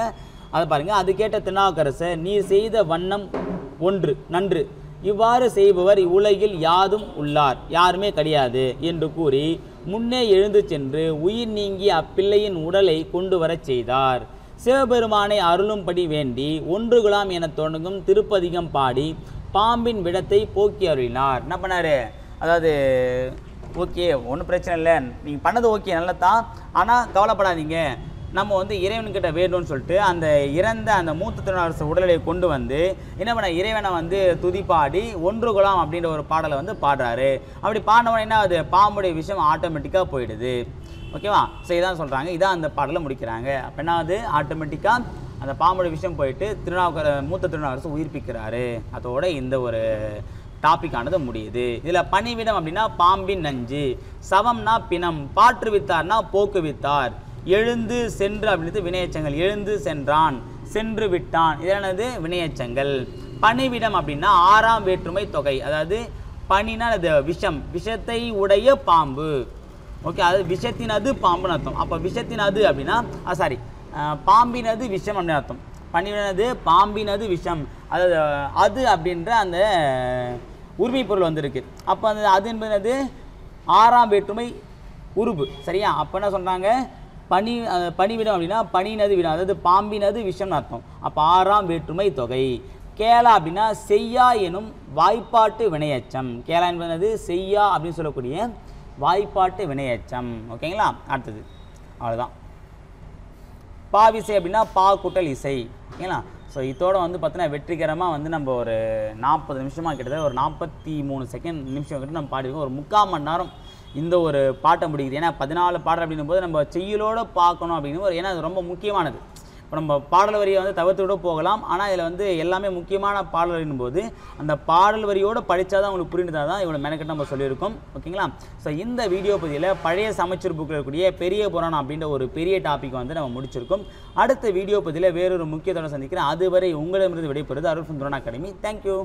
Speaker 1: அதை பாருங்கள். அது கேட்ட திருநாவுக்கரசர் நீ செய்த வண்ணம் ஒன்று நன்று, இவ்வாறு செய்பவர் இவ்வுலகில் யாதும் உள்ளார், யாருமே கிடையாது என்று கூறி முன்னே எழுந்து சென்று உயிர் நீங்கி அப்பிள்ளையின் உடலை கொண்டு வரச் செய்தார். சிவபெருமானை அருளும்படி வேண்டி ஒன்றுகுலாம் என தொடங்கும் திருப்பதிகம் பாடி பாம்பின் விடத்தை போக்கி அருளினார். என்ன பண்ணார், அதாவது ஓகே ஒன்றும் பிரச்சனை இல்லை, நீங்கள் பண்ணது ஓகே நல்லதான், ஆனால் கவலைப்படாதீங்க, நம்ம வந்து இறைவன்கிட்ட வேண்டும்னு சொல்லிட்டு அந்த இறந்த அந்த மூத்த திருநாவுக்கரசு உடலை கொண்டு வந்து என்ன பண்ண இறைவனை வந்து துதிப்பாடி ஒன்றுகுலாம் அப்படின்ற ஒரு பாடலை வந்து பாடுறாரு. அப்படி பாடினவன என்ன அது பாம்புடைய விஷயம் ஆட்டோமேட்டிக்காக போயிடுது. ஓகேவா? ஸோ இதான் சொல்கிறாங்க. இதான் அந்த பாடலை முடிக்கிறாங்க. அப்போ என்ன அது ஆட்டோமேட்டிக்காக அந்த பாம்புடைய விஷயம் போயிட்டு மூத்த திருநாவுக்கரசு உயிர்ப்பிக்கிறாரு. அதோட இந்த ஒரு டாபிக்கானது முடியுது. இதில் பணிவிடம் அப்படின்னா பாம்பின் நஞ்சு, சவம்னா பிணம், பாற்றுவித்தார்னா போக்குவித்தார், எழுந்து சென்று அப்படின்றது வினையச்சங்கள், எழுந்து சென்றான், சென்று விட்டான், இதனது வினையச்சங்கள். பணிவிடம் அப்படின்னா 6ஆம் வேற்றுமை தொகை, அதாவது பனினா அது விஷம், விஷத்தை உடைய பாம்பு. ஓகே, அது விஷத்தினது பாம்புன்னு அர்த்தம். அப்போ விஷத்தினது அப்படின்னா சாரி பாம்பினது விஷம் அப்படின்னு அர்த்தம். பணிவினது பாம்பினது விஷம், அதாவது அது அப்படின்ற அந்த உரிமை பொருள் வந்திருக்கு. அப்போ அந்த அது என்பது 6ஆம் வேற்றுமை உருபு. சரியா? அப்போ என்ன சொல்கிறாங்க, பணிவிடம் அப்படின்னா பனினது விடம், அதாவது பாம்பினது விஷம்னு அர்த்தம். அப்போ 6ஆம் வேற்றுமை தொகை. கேளா அப்படின்னா செய்யா எனும் வாய்ப்பாட்டு வினையச்சம். கேளா என்பது செய்யா அப்படின்னு சொல்லக்கூடிய வாய்ப்பாட்டு வினையச்சம். ஓகேங்களா? அடுத்தது அவ்வளோதான். பாவிசை அப்படின்னா பா கூட்டல் இசை. ஓகேங்களா? ஸோ இதோட வந்து பார்த்தீங்கன்னா வெற்றிகரமாக வந்து நம்ம ஒரு 40 நிமிஷமாக கிட்டத்தட்ட ஒரு 43 நிமிஷம் கிட்ட நம்ம பாடிருக்கோம். ஒரு 3/4 மணி நேரம் இந்த ஒரு பாட்டை முடிக்குது. ஏன்னா 14 பாடல் அப்படின்னும் போது நம்ம செய்யுளோடு பார்க்கணும் அப்படின்னு ஏன்னா அது ரொம்ப முக்கியமானது. இப்போ நம்ம பாடல் வரியை வந்து தவிர்த்து விட போகலாம், ஆனால் இதில் வந்து எல்லாமே முக்கியமான பாடல் வரின் போது அந்த பாடல் வரியோடு படித்தா தான் உங்களுக்கு புரிந்ததாக தான் இவ்வளோ மெனக்கெட்டு நம்ம சொல்லியிருக்கோம். ஓகேங்களா? ஸோ இந்த வீடியோ பதிவில் பழைய சமச்சீர் புக்கில் இருக்கக்கூடிய பெரிய புராணம் அப்படின்ற ஒரு பெரிய டாபிக் வந்து நம்ம முடிச்சிருக்கோம். அடுத்த வீடியோ பதிவில் வேறொரு முக்கியத்தோடு சந்திக்கிறேன். அதுவரை உங்களிடமிருந்து விடைபெறுவது அருள் சுந்தரன் அகாடமி. தேங்க்யூ.